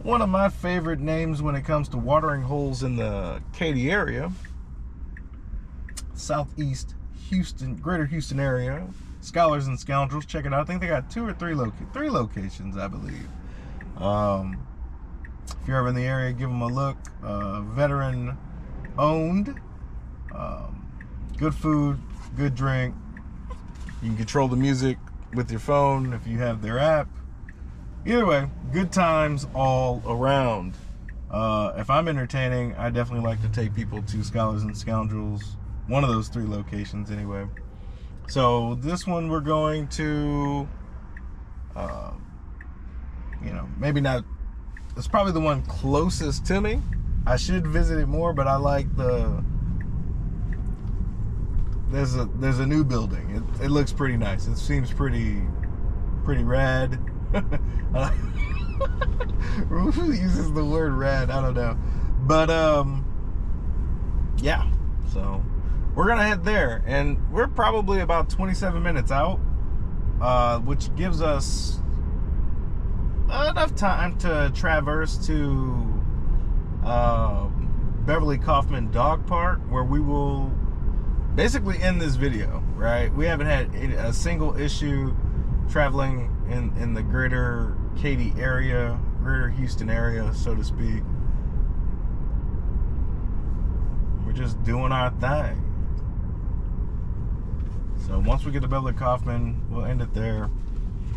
one of my favorite names when it comes to watering holes in the Katy area, Southeast Houston, Greater Houston area, Scholars and Scoundrels, check it out. I think they got 2 or 3 locations, I believe. If you're ever in the area, give them a look. Veteran owned. Good food, good drink. You can control the music with your phone if you have their app. Either way, good times all around. If I'm entertaining, I definitely like to take people to Scholars and Scoundrels. One of those 3 locations anyway. So this one we're going to, maybe not, it's probably the one closest to me. I should visit it more, but I like there's a new building. It looks pretty nice. It seems pretty rad. Who uses the word rad? I don't know. But yeah. So we're gonna head there, and we're probably about 27 minutes out, which gives us enough time to traverse to Beverly Kaufman Dog Park, where we will basically end this video, right? We haven't had a single issue traveling in the greater Katy area, greater Houston area, so to speak. We're just doing our thing. So once we get to Beverly Kaufman, we'll end it there.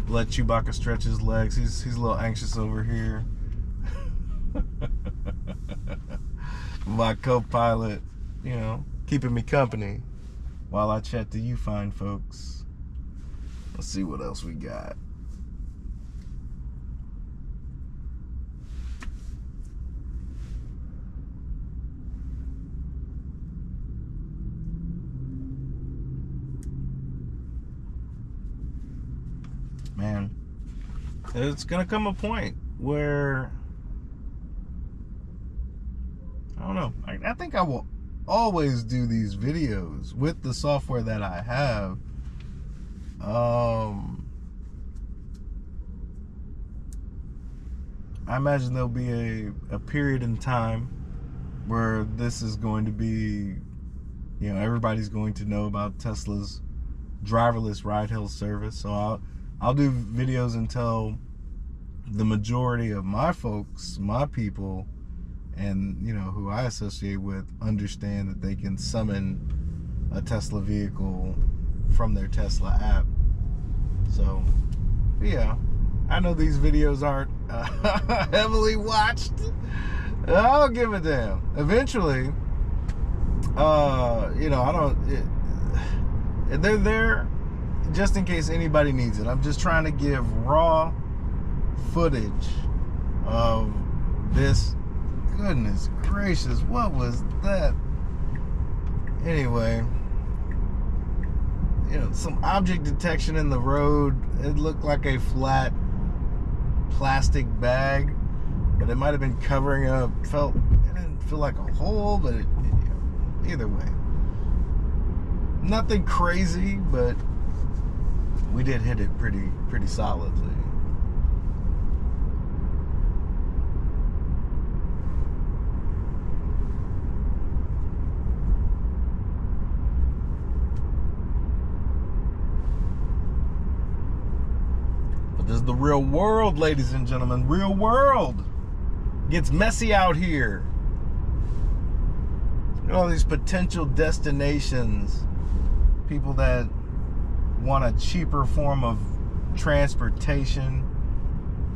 Let Chewbacca stretch his legs. He's a little anxious over here. My co-pilot, keeping me company while I chat to you fine folks. Let's see what else we got. Man, it's gonna come a point where I don't know. I think I will always do these videos with the software that I have. I imagine there'll be a period in time where this is going to be, everybody's going to know about Tesla's driverless ride-hail service. So I'll do videos until the majority of my folks, my people, and who I associate with understand that they can summon a Tesla vehicle from their Tesla app. So yeah, I know these videos aren't heavily watched. I'll give a damn. Eventually, they're there just in case anybody needs it. I'm just trying to give raw footage of this. Goodness gracious, what was that? Anyway, some object detection in the road. It looked like a flat plastic bag, but it might have been covering up. It didn't feel like a hole, but either way, nothing crazy, but we did hit it pretty solidly. This is the real world, ladies and gentlemen. Real world. Gets messy out here. All these potential destinations. People that want a cheaper form of transportation.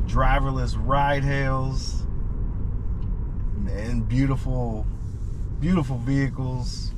Driverless ride hails. And beautiful, beautiful vehicles.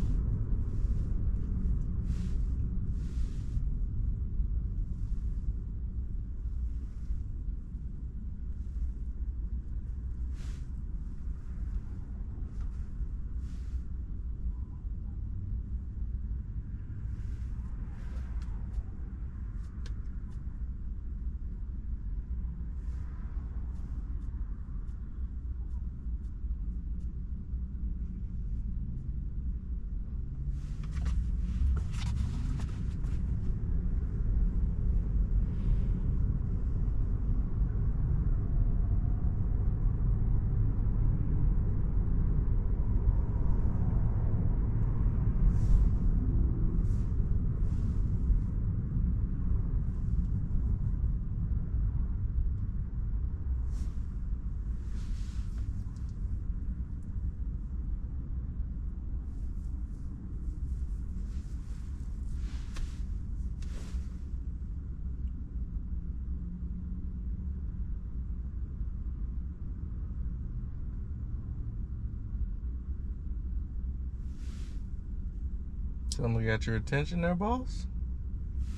Finally got your attention there, boss?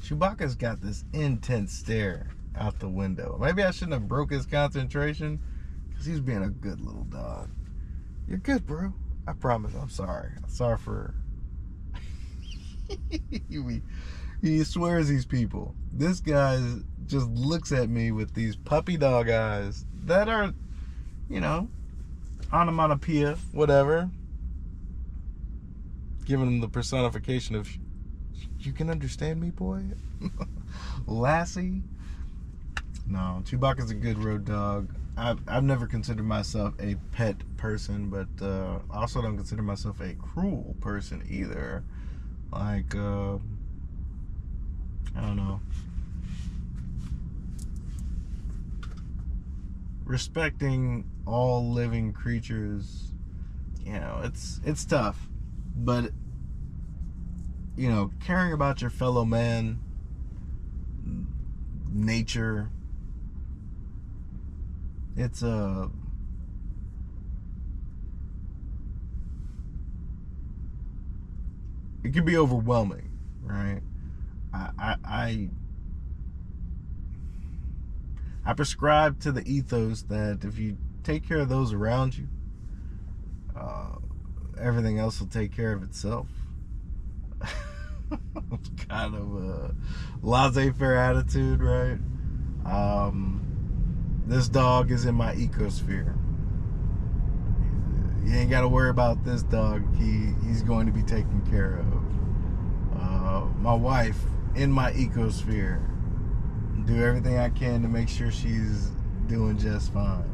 Chewbacca's got this intense stare out the window. Maybe I shouldn't have broke his concentration, because he's being a good little dog. You're good, bro. I promise. I'm sorry. I'm sorry for... He swears he's people. This guy just looks at me with these puppy dog eyes that are, you know, onomatopoeia, whatever. Giving him the personification of, you can understand me, boy? Lassie? No, Chewbacca's a good road dog. I've never considered myself a pet person, but I also don't consider myself a cruel person either. Like, I don't know. Respecting all living creatures, you know, it's tough. But, you know, caring about your fellow man, nature, it can be overwhelming, right? I prescribe to the ethos that if you take care of those around you, everything else will take care of itself. It's kind of a laissez-faire attitude, right? This dog is in my ecosphere. You ain't got to worry about this dog. He's going to be taken care of. My wife in my ecosphere. Do everything I can to make sure she's doing just fine.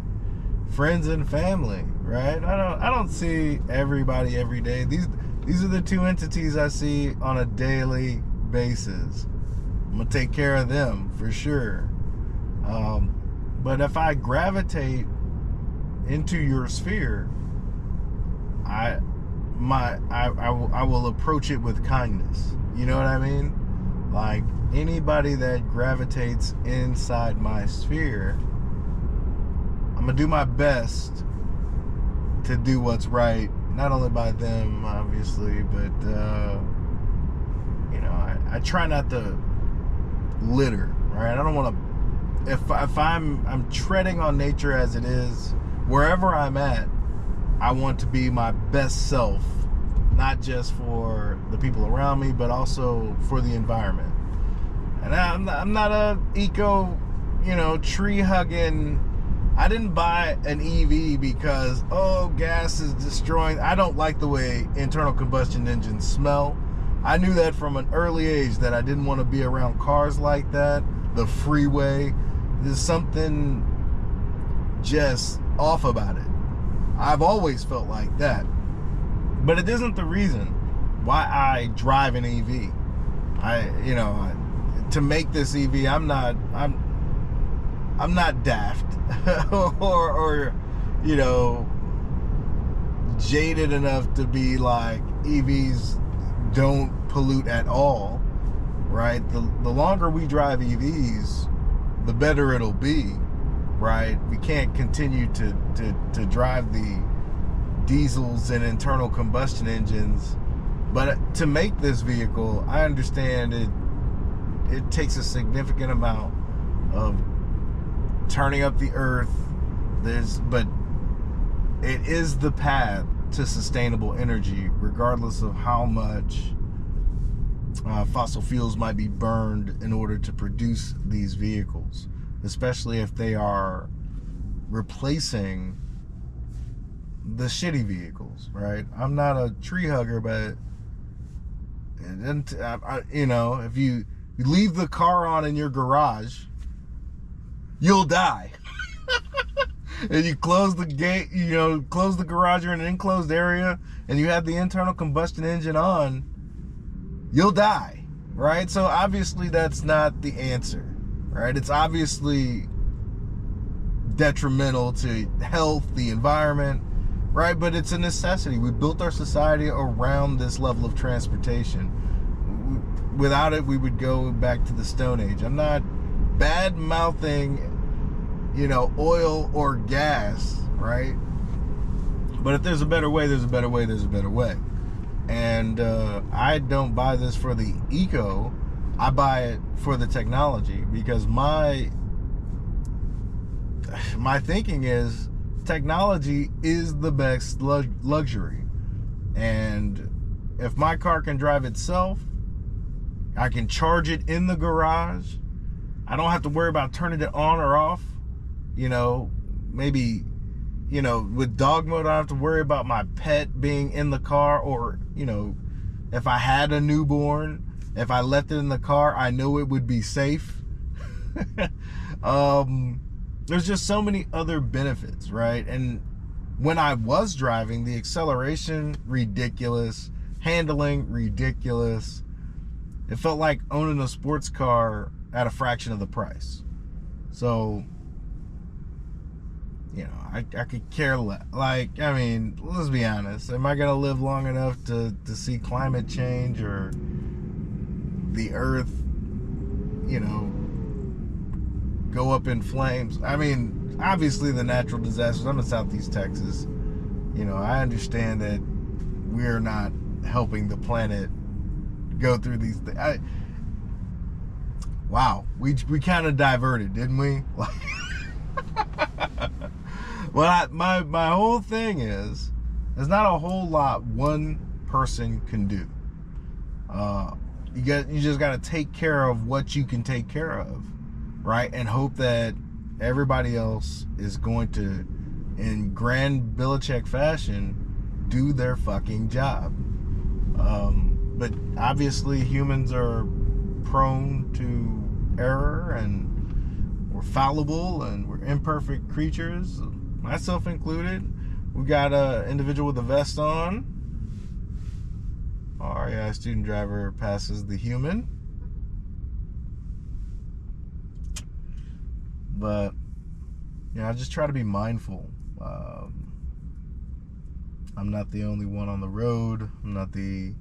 Friends and family, right? I don't see everybody every day. These are the two entities I see on a daily basis. I'm gonna take care of them for sure. But if I gravitate into your sphere, I will approach it with kindness. You know what I mean? Like, anybody that gravitates inside my sphere, I'm gonna do my best to do what's right, not only by them, obviously, but you know, I try not to litter, right? I don't want to. If I'm treading on nature as it is, wherever I'm at, I want to be my best self, not just for the people around me, but also for the environment. And I'm not a eco, you know, tree hugging. I didn't buy an EV because, oh, gas is destroying. I don't like the way internal combustion engines smell. I knew that from an early age, that I didn't want to be around cars like that. The freeway, there's something just off about it. I've always felt like that. But it isn't the reason why I drive an EV. To make this EV, I'm not daft or you know, jaded enough to be like, EVs don't pollute at all, right? The longer we drive EVs, the better it'll be, right? We can't continue to drive the diesels and internal combustion engines. But to make this vehicle, I understand it takes a significant amount of turning up the earth. But it is the path to sustainable energy, regardless of how much fossil fuels might be burned in order to produce these vehicles, especially if they are replacing the shitty vehicles, right? I'm not a tree hugger, but you know, if you leave the car on in your garage, you'll die. And you close the gate, you know, close the garage, you're in an enclosed area, and you have the internal combustion engine on, you'll die, right? So obviously that's not the answer, right? It's obviously detrimental to health, the environment, right? But it's a necessity. We built our society around this level of transportation. Without it, we would go back to the Stone Age. I'm not bad-mouthing, you know, oil or gas, right? But if there's a better way, there's a better way, there's a better way. And I don't buy this for the eco. I buy it for the technology, because my thinking is technology is the best luxury. And if my car can drive itself, I can charge it in the garage. I don't have to worry about turning it on or off. You know, maybe, you know, with dog mode, I don't have to worry about my pet being in the car, or, you know, if I had a newborn, if I left it in the car, I know it would be safe. There's just so many other benefits, right? And when I was driving, the acceleration, ridiculous. Handling, ridiculous. It felt like owning a sports car at a fraction of the price. So, you know, I could care less. Like, I mean, let's be honest. Am I going to live long enough to see climate change or the earth, you know, go up in flames? I mean, obviously the natural disasters. I'm in Southeast Texas. You know, I understand that we're not helping the planet go through these things. Wow, we kind of diverted, didn't we? Well, my whole thing is, there's not a whole lot one person can do. You just got to take care of what you can take care of, right? And hope that everybody else is going to, in grand Belichick fashion, do their fucking job. But obviously humans are prone to error, and we're fallible, and we're imperfect creatures, myself included. We got an individual with a vest on. REI student driver passes the human. But, you know, I just try to be mindful. I'm not the only one on the road. I'm not the,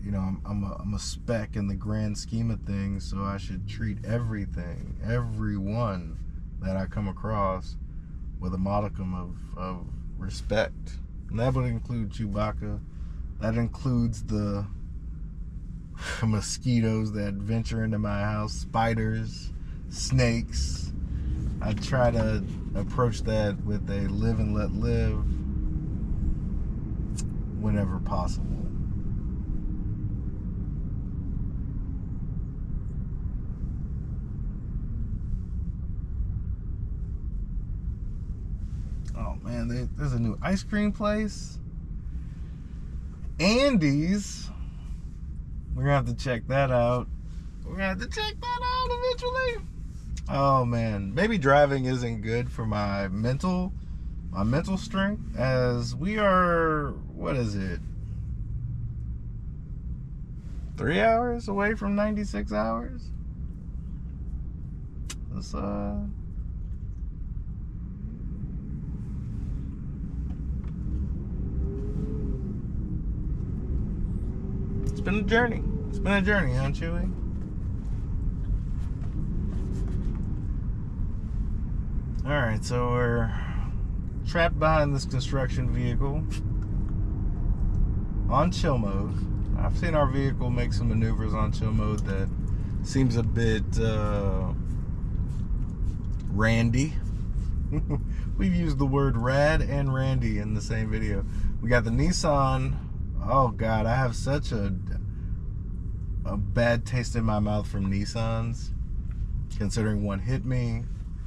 you know, I'm a speck in the grand scheme of things, so I should treat everyone that I come across with a modicum of respect. And that would include Chewbacca. That includes the mosquitoes that venture into my house, spiders, snakes. I try to approach that with a live and let live whenever possible. Oh man, there's a new ice cream place. Andy's. We're gonna have to check that out. Eventually. Oh man, maybe driving isn't good for my mental strength, as we are, what is it, 3 hours away from 96 hours? Let's It's been a journey. Huh, Chewy? Alright, so we're trapped behind this construction vehicle on chill mode. I've seen our vehicle make some maneuvers on chill mode that seems a bit randy. We've used the word rad and randy in the same video. We got the Nissan. Oh God, I have such a bad taste in my mouth from Nissans, considering one hit me.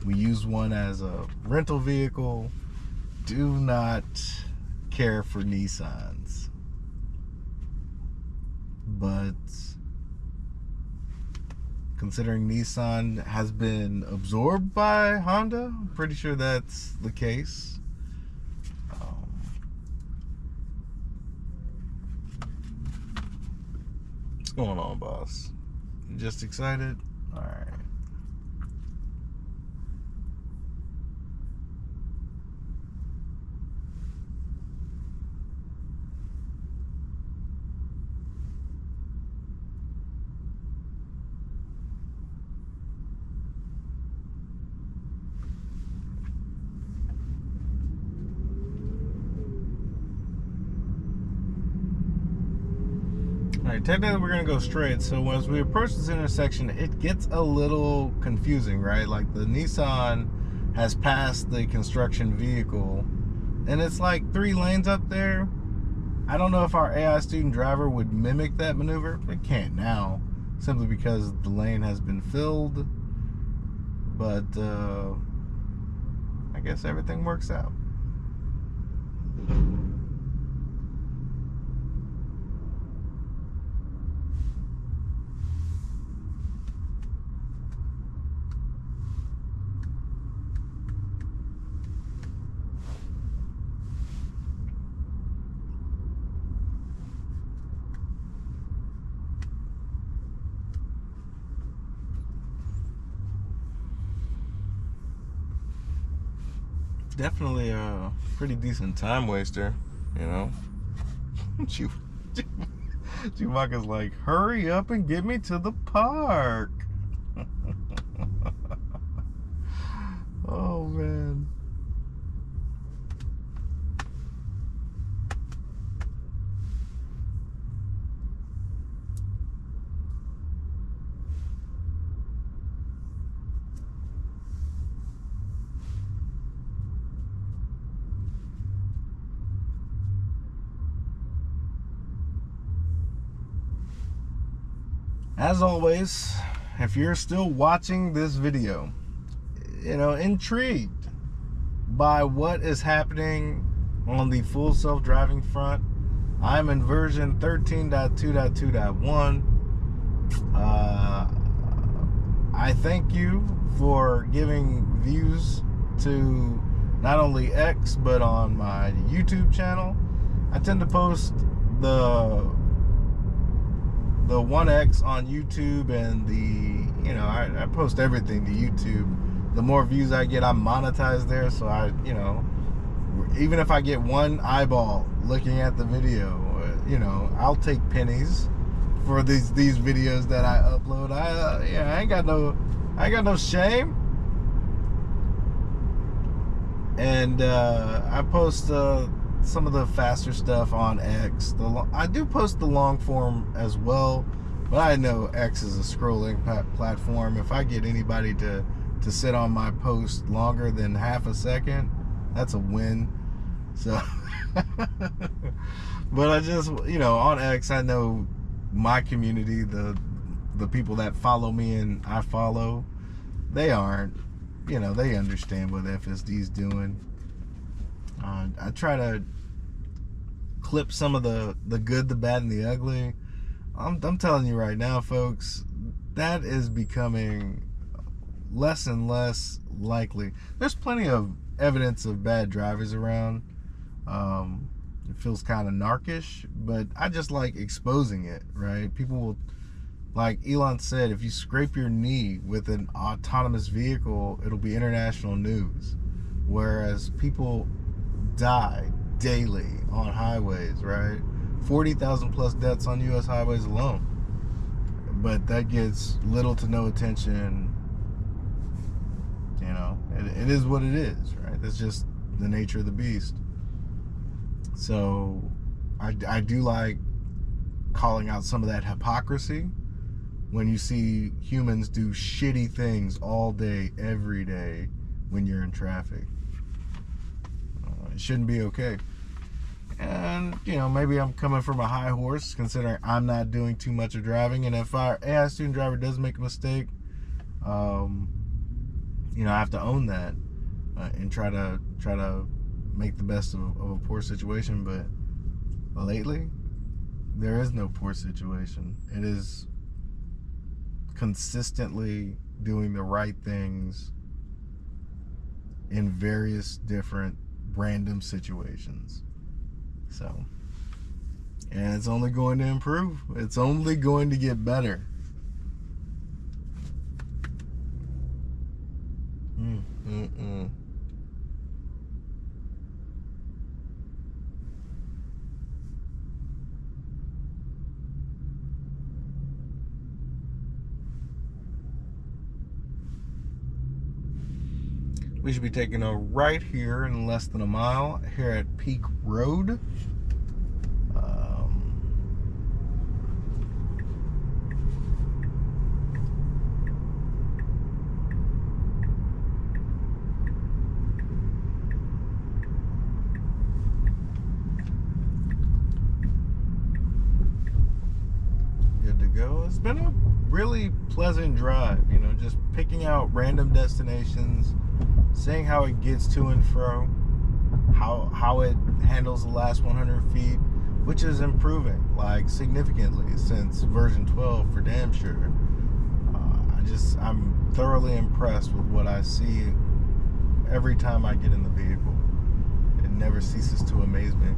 We use one as a rental vehicle. Do not care for Nissans. But considering Nissan has been absorbed by Honda, I'm pretty sure that's the case. What's going on, boss? You just excited? All right. right, technically we're gonna go straight. So as we approach this intersection, it gets a little confusing, right? Like the Nissan has passed the construction vehicle, and it's like 3 lanes up there. I don't know if our AI student driver would mimic that maneuver. It can't now, simply because the lane has been filled. But I guess everything works out. Definitely a pretty decent time waster, you know. Chewbacca's like, hurry up and get me to the park. Oh man. As always, if you're still watching this video, you know, intrigued by what is happening on the full self-driving front, I'm in version 13.2.2.1. I thank you for giving views to not only X, but on my YouTube channel. I tend to post the 1X on YouTube, and you know, I post everything to YouTube. The more views I get, I'm monetized there, so you know, even if I get 1 eyeball looking at the video, you know, I'll take pennies for these videos that I upload. I ain't got no shame. And I post some of the faster stuff on X. I do post the long form as well, but I know X is a scrolling platform. If I get anybody to sit on my post longer than half a second, that's a win. So, but I just, you know, on X, I know my community, the people that follow me and I follow, they aren't, you know, they understand what FSD's doing. I try to clip some of the good, the bad, and the ugly. I'm telling you right now, folks, that is becoming less and less likely. There's plenty of evidence of bad drivers around. It feels kind of narkish, but I just like exposing it, right? People will, like Elon said, if you scrape your knee with an autonomous vehicle, it'll be international news. Whereas people die daily on highways, right? 40,000 plus deaths on U.S. highways alone. But that gets little to no attention. You know, it is what it is, right? That's just the nature of the beast. So I do like calling out some of that hypocrisy when you see humans do shitty things all day, every day when you're in traffic. It shouldn't be okay. And, you know, maybe I'm coming from a high horse considering I'm not doing too much of driving. And if our AI student driver does make a mistake, you know, I have to own that and try to make the best of a poor situation. But lately, there is no poor situation. It is consistently doing the right things in various different random situations. So, and it's only going to improve. It's only going to get better. We should be taking a right here in less than a mile here at Peak Road. it's been a really pleasant drive, you know, just picking out random destinations, seeing how it gets to and fro, how it handles the last 100 feet, which is improving, like, significantly since version 12 for damn sure. I'm thoroughly impressed with what I see every time I get in the vehicle. It never ceases to amaze me.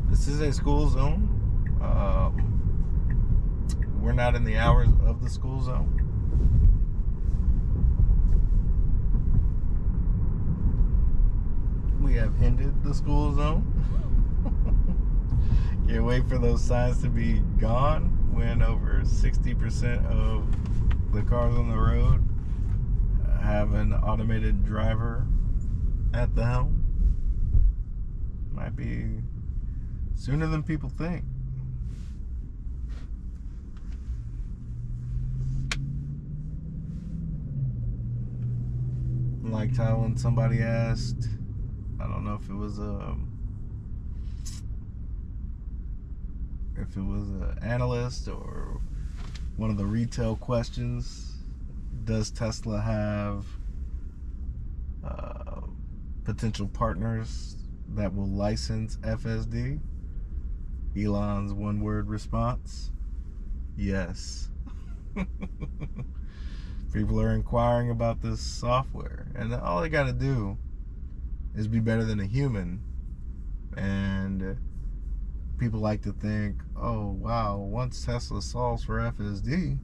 This is a school zone. We're not in the hours of the school zone. We have ended the school zone. Can't wait for those signs to be gone when over 60% of the cars on the road have an automated driver at the helm. Might be sooner than people think. Like how when somebody asked, I don't know if it was an analyst or one of the retail questions, does Tesla have potential partners that will license FSD? Elon's one-word response: yes. People are inquiring about this software, and all they got to do is be better than a human. And people like to think, oh wow, once Tesla solves for FSD,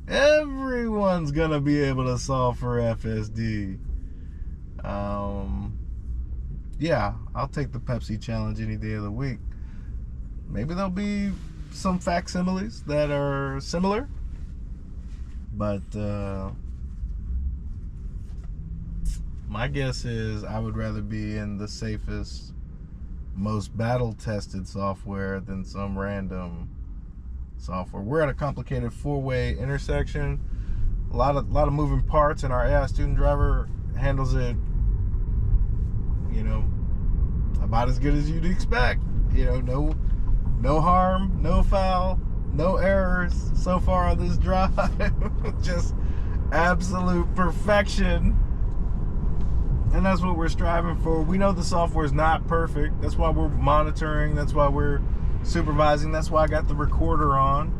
everyone's gonna be able to solve for FSD. Yeah, I'll take the Pepsi challenge any day of the week. Maybe there'll be some facsimiles that are similar, but my guess is I would rather be in the safest, most battle-tested software than some random software. We're at a complicated four-way intersection, a lot of moving parts, and our AI student driver handles it, you know, about as good as you'd expect. You know, no harm, no foul, no errors so far on this drive. Just absolute perfection. And that's what we're striving for. We know the software is not perfect. That's why we're monitoring. That's why we're supervising. That's why I got the recorder on.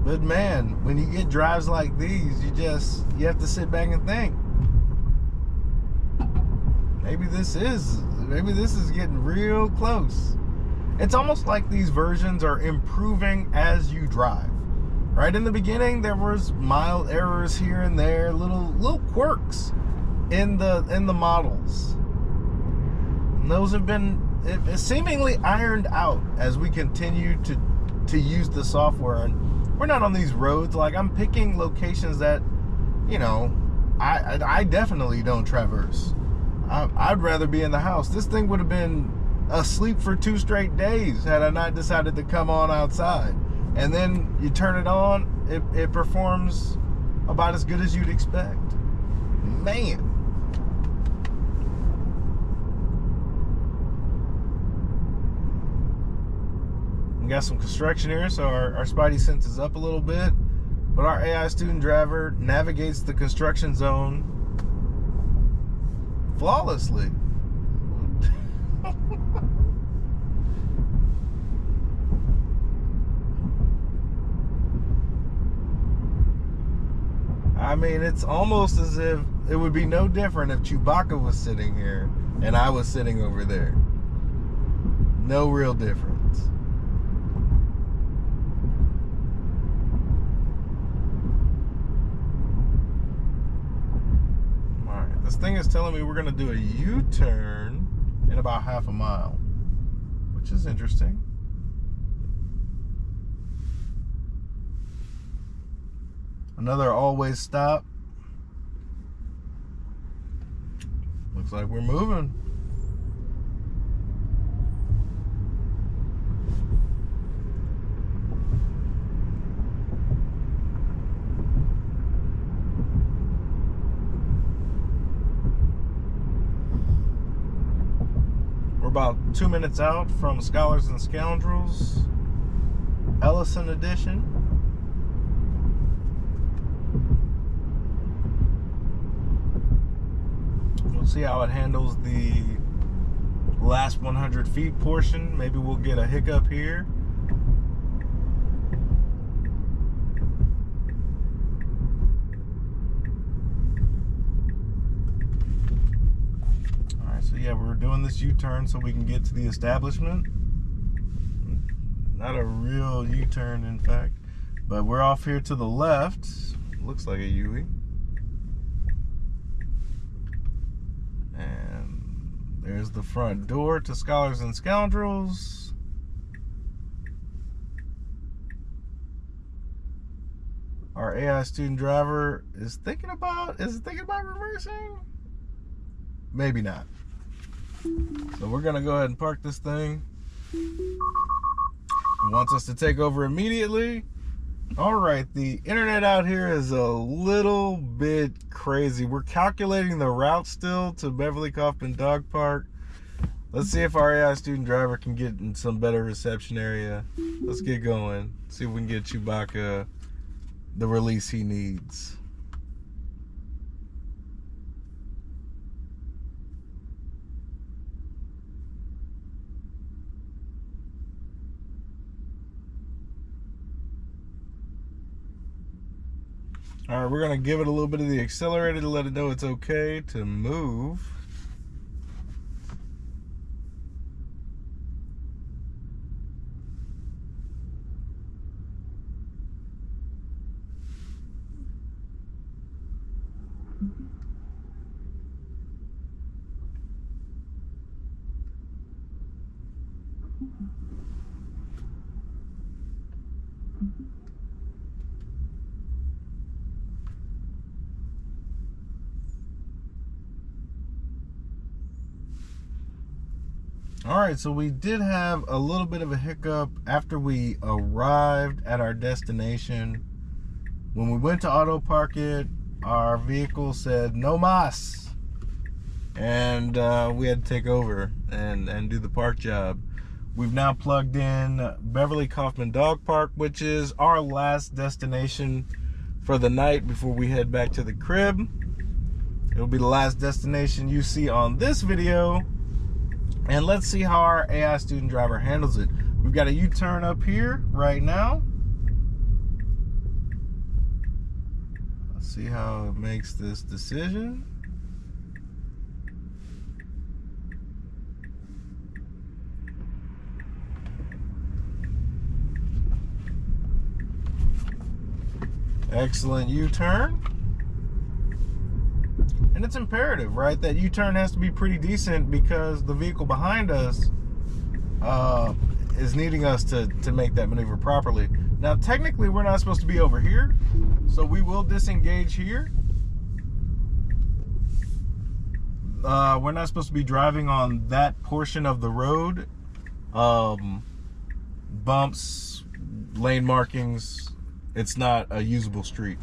But man, when you get drives like these, you have to sit back and think. Maybe this is getting real close. It's almost like these versions are improving as you drive. Right in the beginning, there was mild errors here and there, little quirks in the models. And those have been seemingly ironed out as we continue to use the software. And we're not on these roads. Like, I'm picking locations that, you know, I definitely don't traverse. I'd rather be in the house. This thing would have been asleep for 2 straight days had I not decided to come on outside. And then you turn it on, it performs about as good as you'd expect. Man. We got some construction here, so our spidey sense is up a little bit. But our AI student driver navigates the construction zone flawlessly. I mean, it's almost as if it would be no different if Chewbacca was sitting here and I was sitting over there. No real difference. Alright, This thing is telling me we're gonna do a U-turn in about half a mile, which is interesting. Another always stop. Looks like we're moving. We're about 2 minutes out from Scholars and Scoundrels, Ellison edition. We'll see how it handles the last 100 feet portion. Maybe we'll get a hiccup here. So yeah, we're doing this U-turn so we can get to the establishment. Not a real U-turn, in fact, but we're off here to the left. Looks like a Hwy. And there's the front door to Scholars and Scoundrels. Our AI student driver is thinking about reversing? Maybe not. So we're gonna go ahead and park this thing. It wants us to take over immediately. All right, the internet out here is a little bit crazy. We're calculating the route still to Beverly Kaufman Dog Park. Let's see if our AI student driver can get in some better reception area. Let's get going. See if we can get Chewbacca the release he needs. All right, we're gonna give it a little bit of the accelerator to let it know it's okay to move. All right, so we did have a little bit of a hiccup after we arrived at our destination. When we went to Autopark it, our vehicle said no mas, and we had to take over and do the park job. We've now plugged in Beverly Kaufman Dog Park, which is our last destination for the night before we head back to the crib. It'll be the last destination you see on this video. And let's see how our AI student driver handles it. We've got a U-turn up here right now. Let's see how it makes this decision. Excellent U-turn. And it's imperative, right, that U-turn has to be pretty decent because the vehicle behind us is needing us to make that maneuver properly. Now, technically, we're not supposed to be over here, so we will disengage here. We're not supposed to be driving on that portion of the road. Bumps, lane markings, it's not a usable street.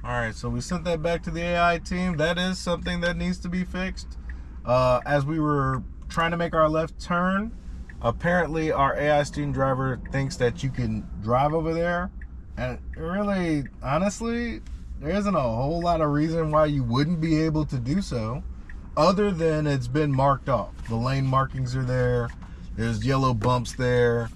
All right, so we sent that back to the AI team. That is something that needs to be fixed. As we were trying to make our left turn, apparently our AI student driver thinks that you can drive over there. And really, honestly, there isn't a whole lot of reason why you wouldn't be able to do so, other than it's been marked off. The lane markings are there. There's yellow bumps there.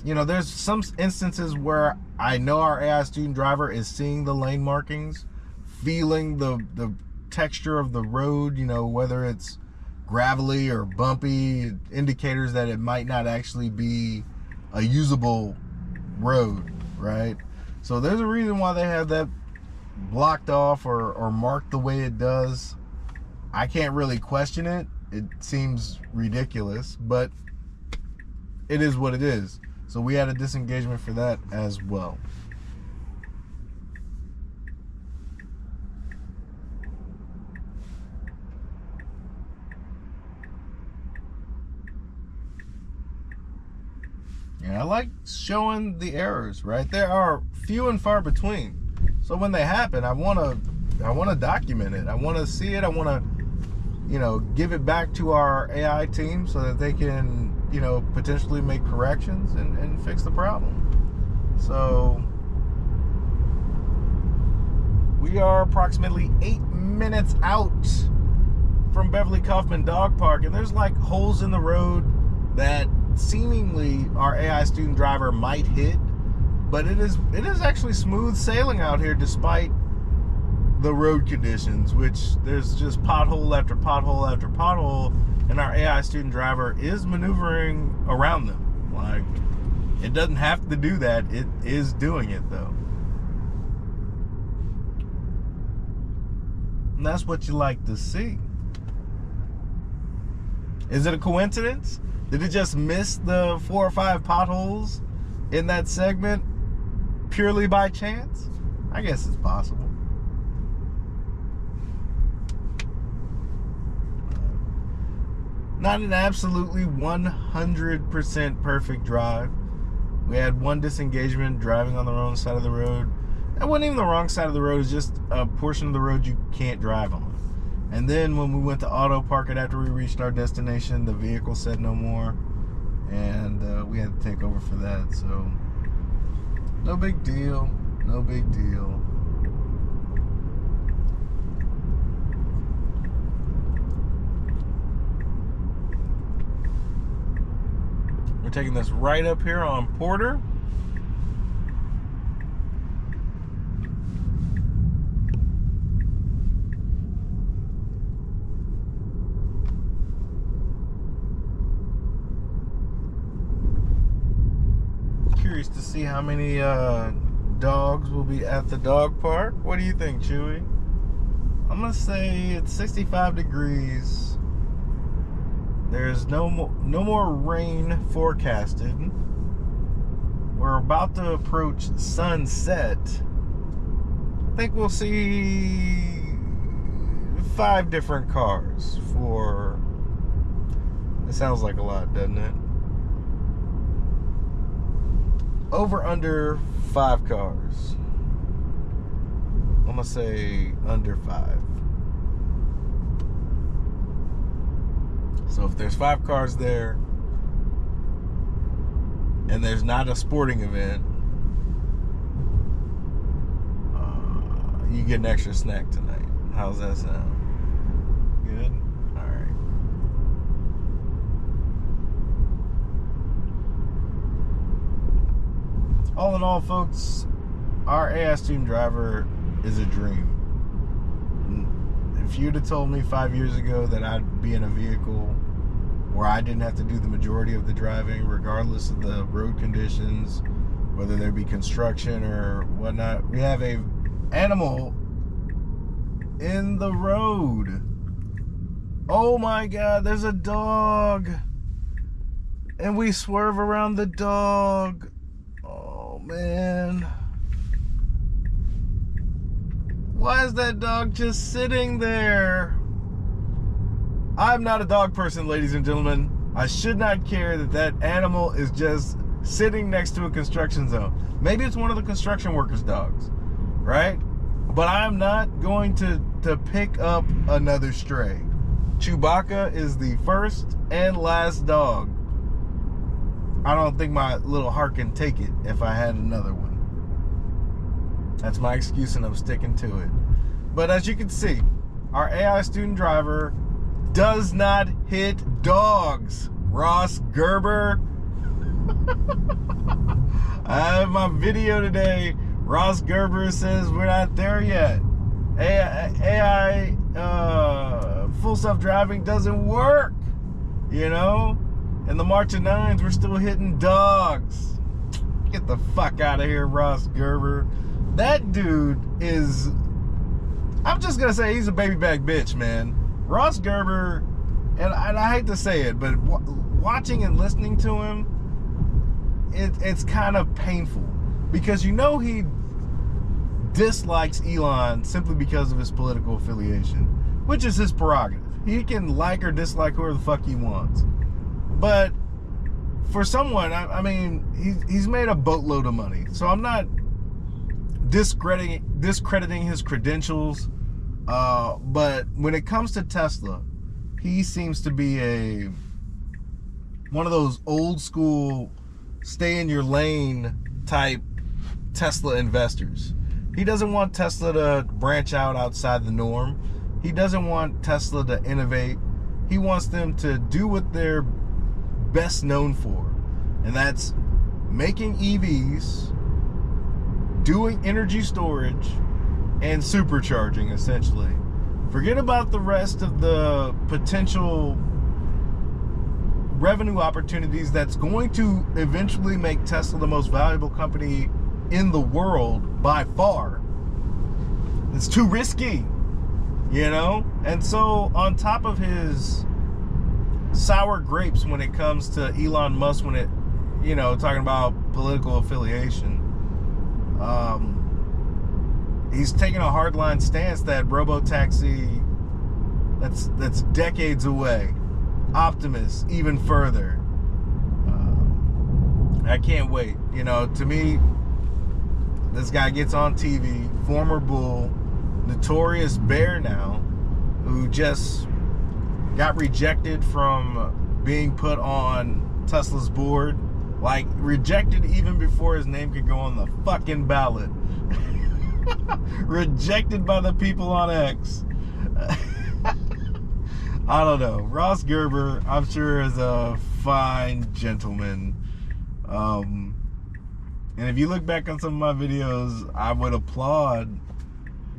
You know, there's some instances where I know our AI student driver is seeing the lane markings, feeling the texture of the road, you know, whether it's gravelly or bumpy, indicators that it might not actually be a usable road, right? So there's a reason why they have that blocked off or marked the way it does. I can't really question it. It seems ridiculous, but it is what it is. So we had a disengagement for that as well. And I like showing the errors, right? There are few and far between. So when they happen, I want to document it. I want to see it. I want to, give it back to our AI team so that they can, potentially make corrections and fix the problem. So we are approximately 8 minutes out from Beverly Kaufman Dog Park, and there's like holes in the road that seemingly our AI student driver might hit, but it is actually smooth sailing out here despite the road conditions, which there's just pothole after pothole after pothole, and our AI student driver is maneuvering around them. Like, it doesn't have to do that, it is doing it though. And that's what you like to see. Is it a coincidence? Did it just miss the 4 or 5 potholes in that segment purely by chance? I guess it's possible. Not an absolutely 100% perfect drive. We had one disengagement driving on the wrong side of the road. That wasn't even the wrong side of the road, it's just a portion of the road you can't drive on. And then when we went to Autopark it after we reached our destination, the vehicle said no more, and we had to take over for that. So no big deal, no big deal. We're taking this right up here on Porter. Curious to see how many dogs will be at the dog park. What do you think, Chewy? I'm gonna say it's 65 degrees. There's no more rain forecasted. We're about to approach sunset. I think we'll see 5 different cars for... It sounds like a lot, doesn't it? Over under 5 cars. I'm gonna say under 5. So if there's 5 cars there and there's not a sporting event, you get an extra snack tonight. How's that sound? Good? Alright. All in all, folks, our AI student driver is a dream. If you'd have told me 5 years ago that I'd be in a vehicle where I didn't have to do the majority of the driving, regardless of the road conditions, whether there be construction or whatnot, we have a animal in the road. Oh my God, there's a dog. And we swerve around the dog. Oh man. Why is that dog just sitting there? I'm not a dog person, ladies and gentlemen. I should not care that that animal is just sitting next to a construction zone. Maybe it's one of the construction workers' dogs, right? But I'm not going to pick up another stray. Chewbacca is the first and last dog. I don't think my little heart can take it if I had another one. That's my excuse and I'm sticking to it. But as you can see, our AI student driver does not hit dogs. Ross Gerber. I have my video today. Ross Gerber says we're not there yet. AI full self-driving doesn't work. You know, And the March of Nines, we're still hitting dogs. Get the fuck out of here, Ross Gerber. That dude is, I'm just gonna say, he's a baby back bitch, man. Ross Gerber, and I hate to say it, but watching and listening to him, it's kind of painful. Because you know he dislikes Elon simply because of his political affiliation, which is his prerogative. He can like or dislike whoever the fuck he wants. But for someone, I mean, he's made a boatload of money. So I'm not discrediting his credentials. But when it comes to Tesla, he seems to be one of those old school, stay in your lane type Tesla investors. He doesn't want Tesla to branch out outside the norm. He doesn't want Tesla to innovate. He wants them to do what they're best known for, and that's making EVs, doing energy storage, and supercharging, essentially. Forget about the rest of the potential revenue opportunities that's going to eventually make Tesla the most valuable company in the world by far. It's too risky, you know? And so on top of his sour grapes when it comes to Elon Musk, when it, you know, talking about political affiliation, he's taking a hardline stance that Robotaxi, that's decades away. Optimus, even further. I can't wait. You know, to me, this guy gets on TV, former bull, notorious bear now, who just got rejected from being put on Tesla's board. Like, rejected even before his name could go on the fucking ballot. Rejected by the people on X. I don't know. Ross Gerber, I'm sure, is a fine gentleman. And if you look back on some of my videos, I would applaud,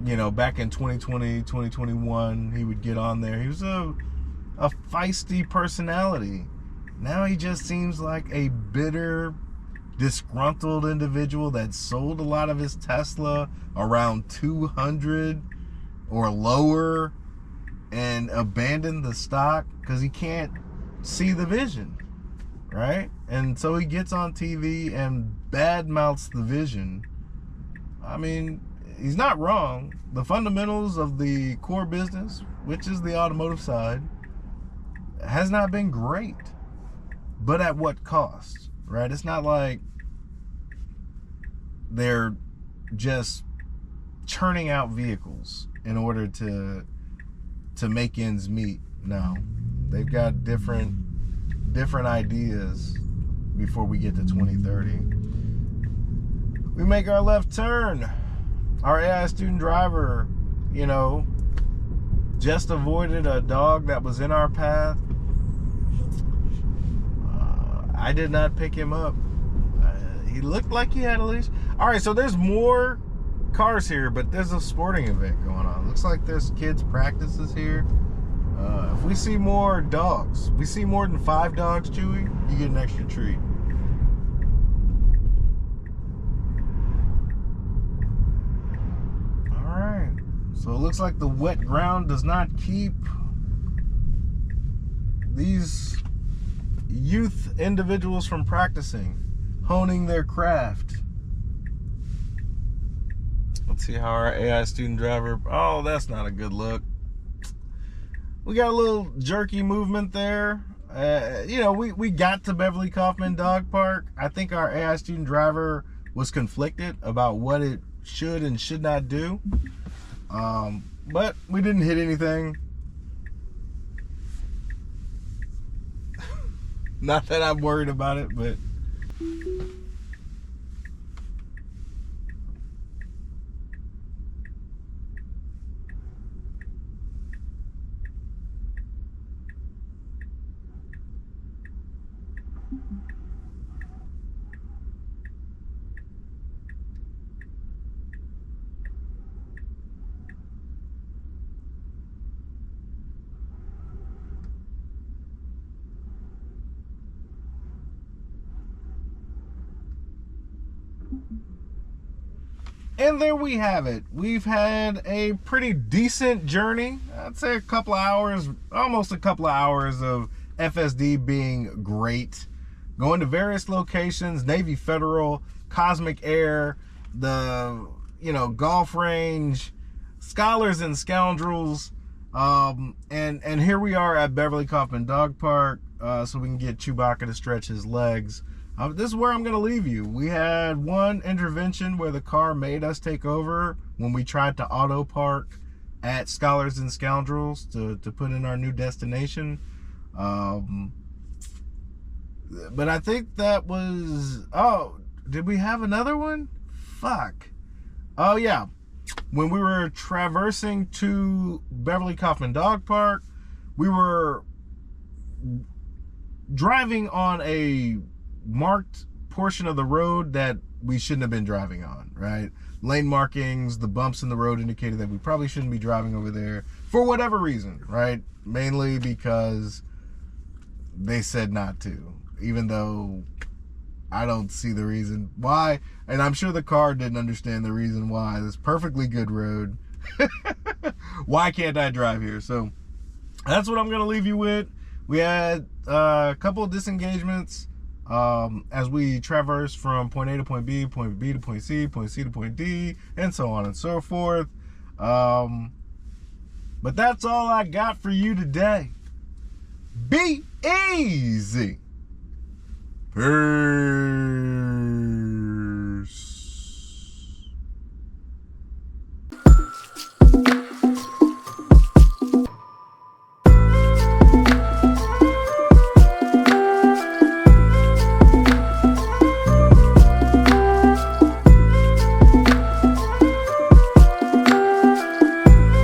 you know, back in 2020, 2021, he would get on there. He was a feisty personality. Now he just seems like a bitter, disgruntled individual that sold a lot of his Tesla around 200 or lower and abandoned the stock because he can't see the vision, right? And so he gets on TV and badmouths the vision. I mean, he's not wrong. The fundamentals of the core business, which is the automotive side, has not been great. But at what cost, right? It's not like they're just churning out vehicles in order to make ends meet. No, they've got different ideas before we get to 2030. We make our left turn. Our AI student driver, you know, just avoided a dog that was in our path. I did not pick him up. He looked like he had a leash. All right, so there's more cars here, but there's a sporting event going on. Looks like there's kids' practices here. If we see more dogs, we see more than 5 dogs, Chewy, you get an extra treat. All right, so it looks like the wet ground does not keep these youth individuals from practicing, honing their craft. Let's see how our AI student driver, oh, that's not a good look. We got a little jerky movement there. You know, we got to Beverly Kaufman Dog Park. I think our AI student driver was conflicted about what it should and should not do. But we didn't hit anything. Not that I'm worried about it, but And there we have it. We've had a pretty decent journey. I'd say a couple of hours, almost a couple of hours of FSD being great. Going to various locations, Navy Federal, Cosmic Air, the, golf range, Scholars and Scoundrels. And here we are at Beverly Kaufman Dog Park, so we can get Chewbacca to stretch his legs. This is where I'm going to leave you. We had one intervention where the car made us take over when we tried to Autopark at Scholars and Scoundrels to put in our new destination. But I think that was... Oh, did we have another one? Fuck. Oh, yeah. When we were traversing to Beverly Kaufman Dog Park, we were driving on a marked portion of the road that we shouldn't have been driving on, right? Lane markings, the bumps in the road indicated that we probably shouldn't be driving over there for whatever reason, right? Mainly because they said not to, even though I don't see the reason why, and I'm sure the car didn't understand the reason why. This perfectly good road. Why can't I drive here? So that's what I'm going to leave you with. We had a couple of disengagements as we traverse from point A to point B to point C to point D, and so on and so forth. But that's all I got for you today. Be easy. Peace.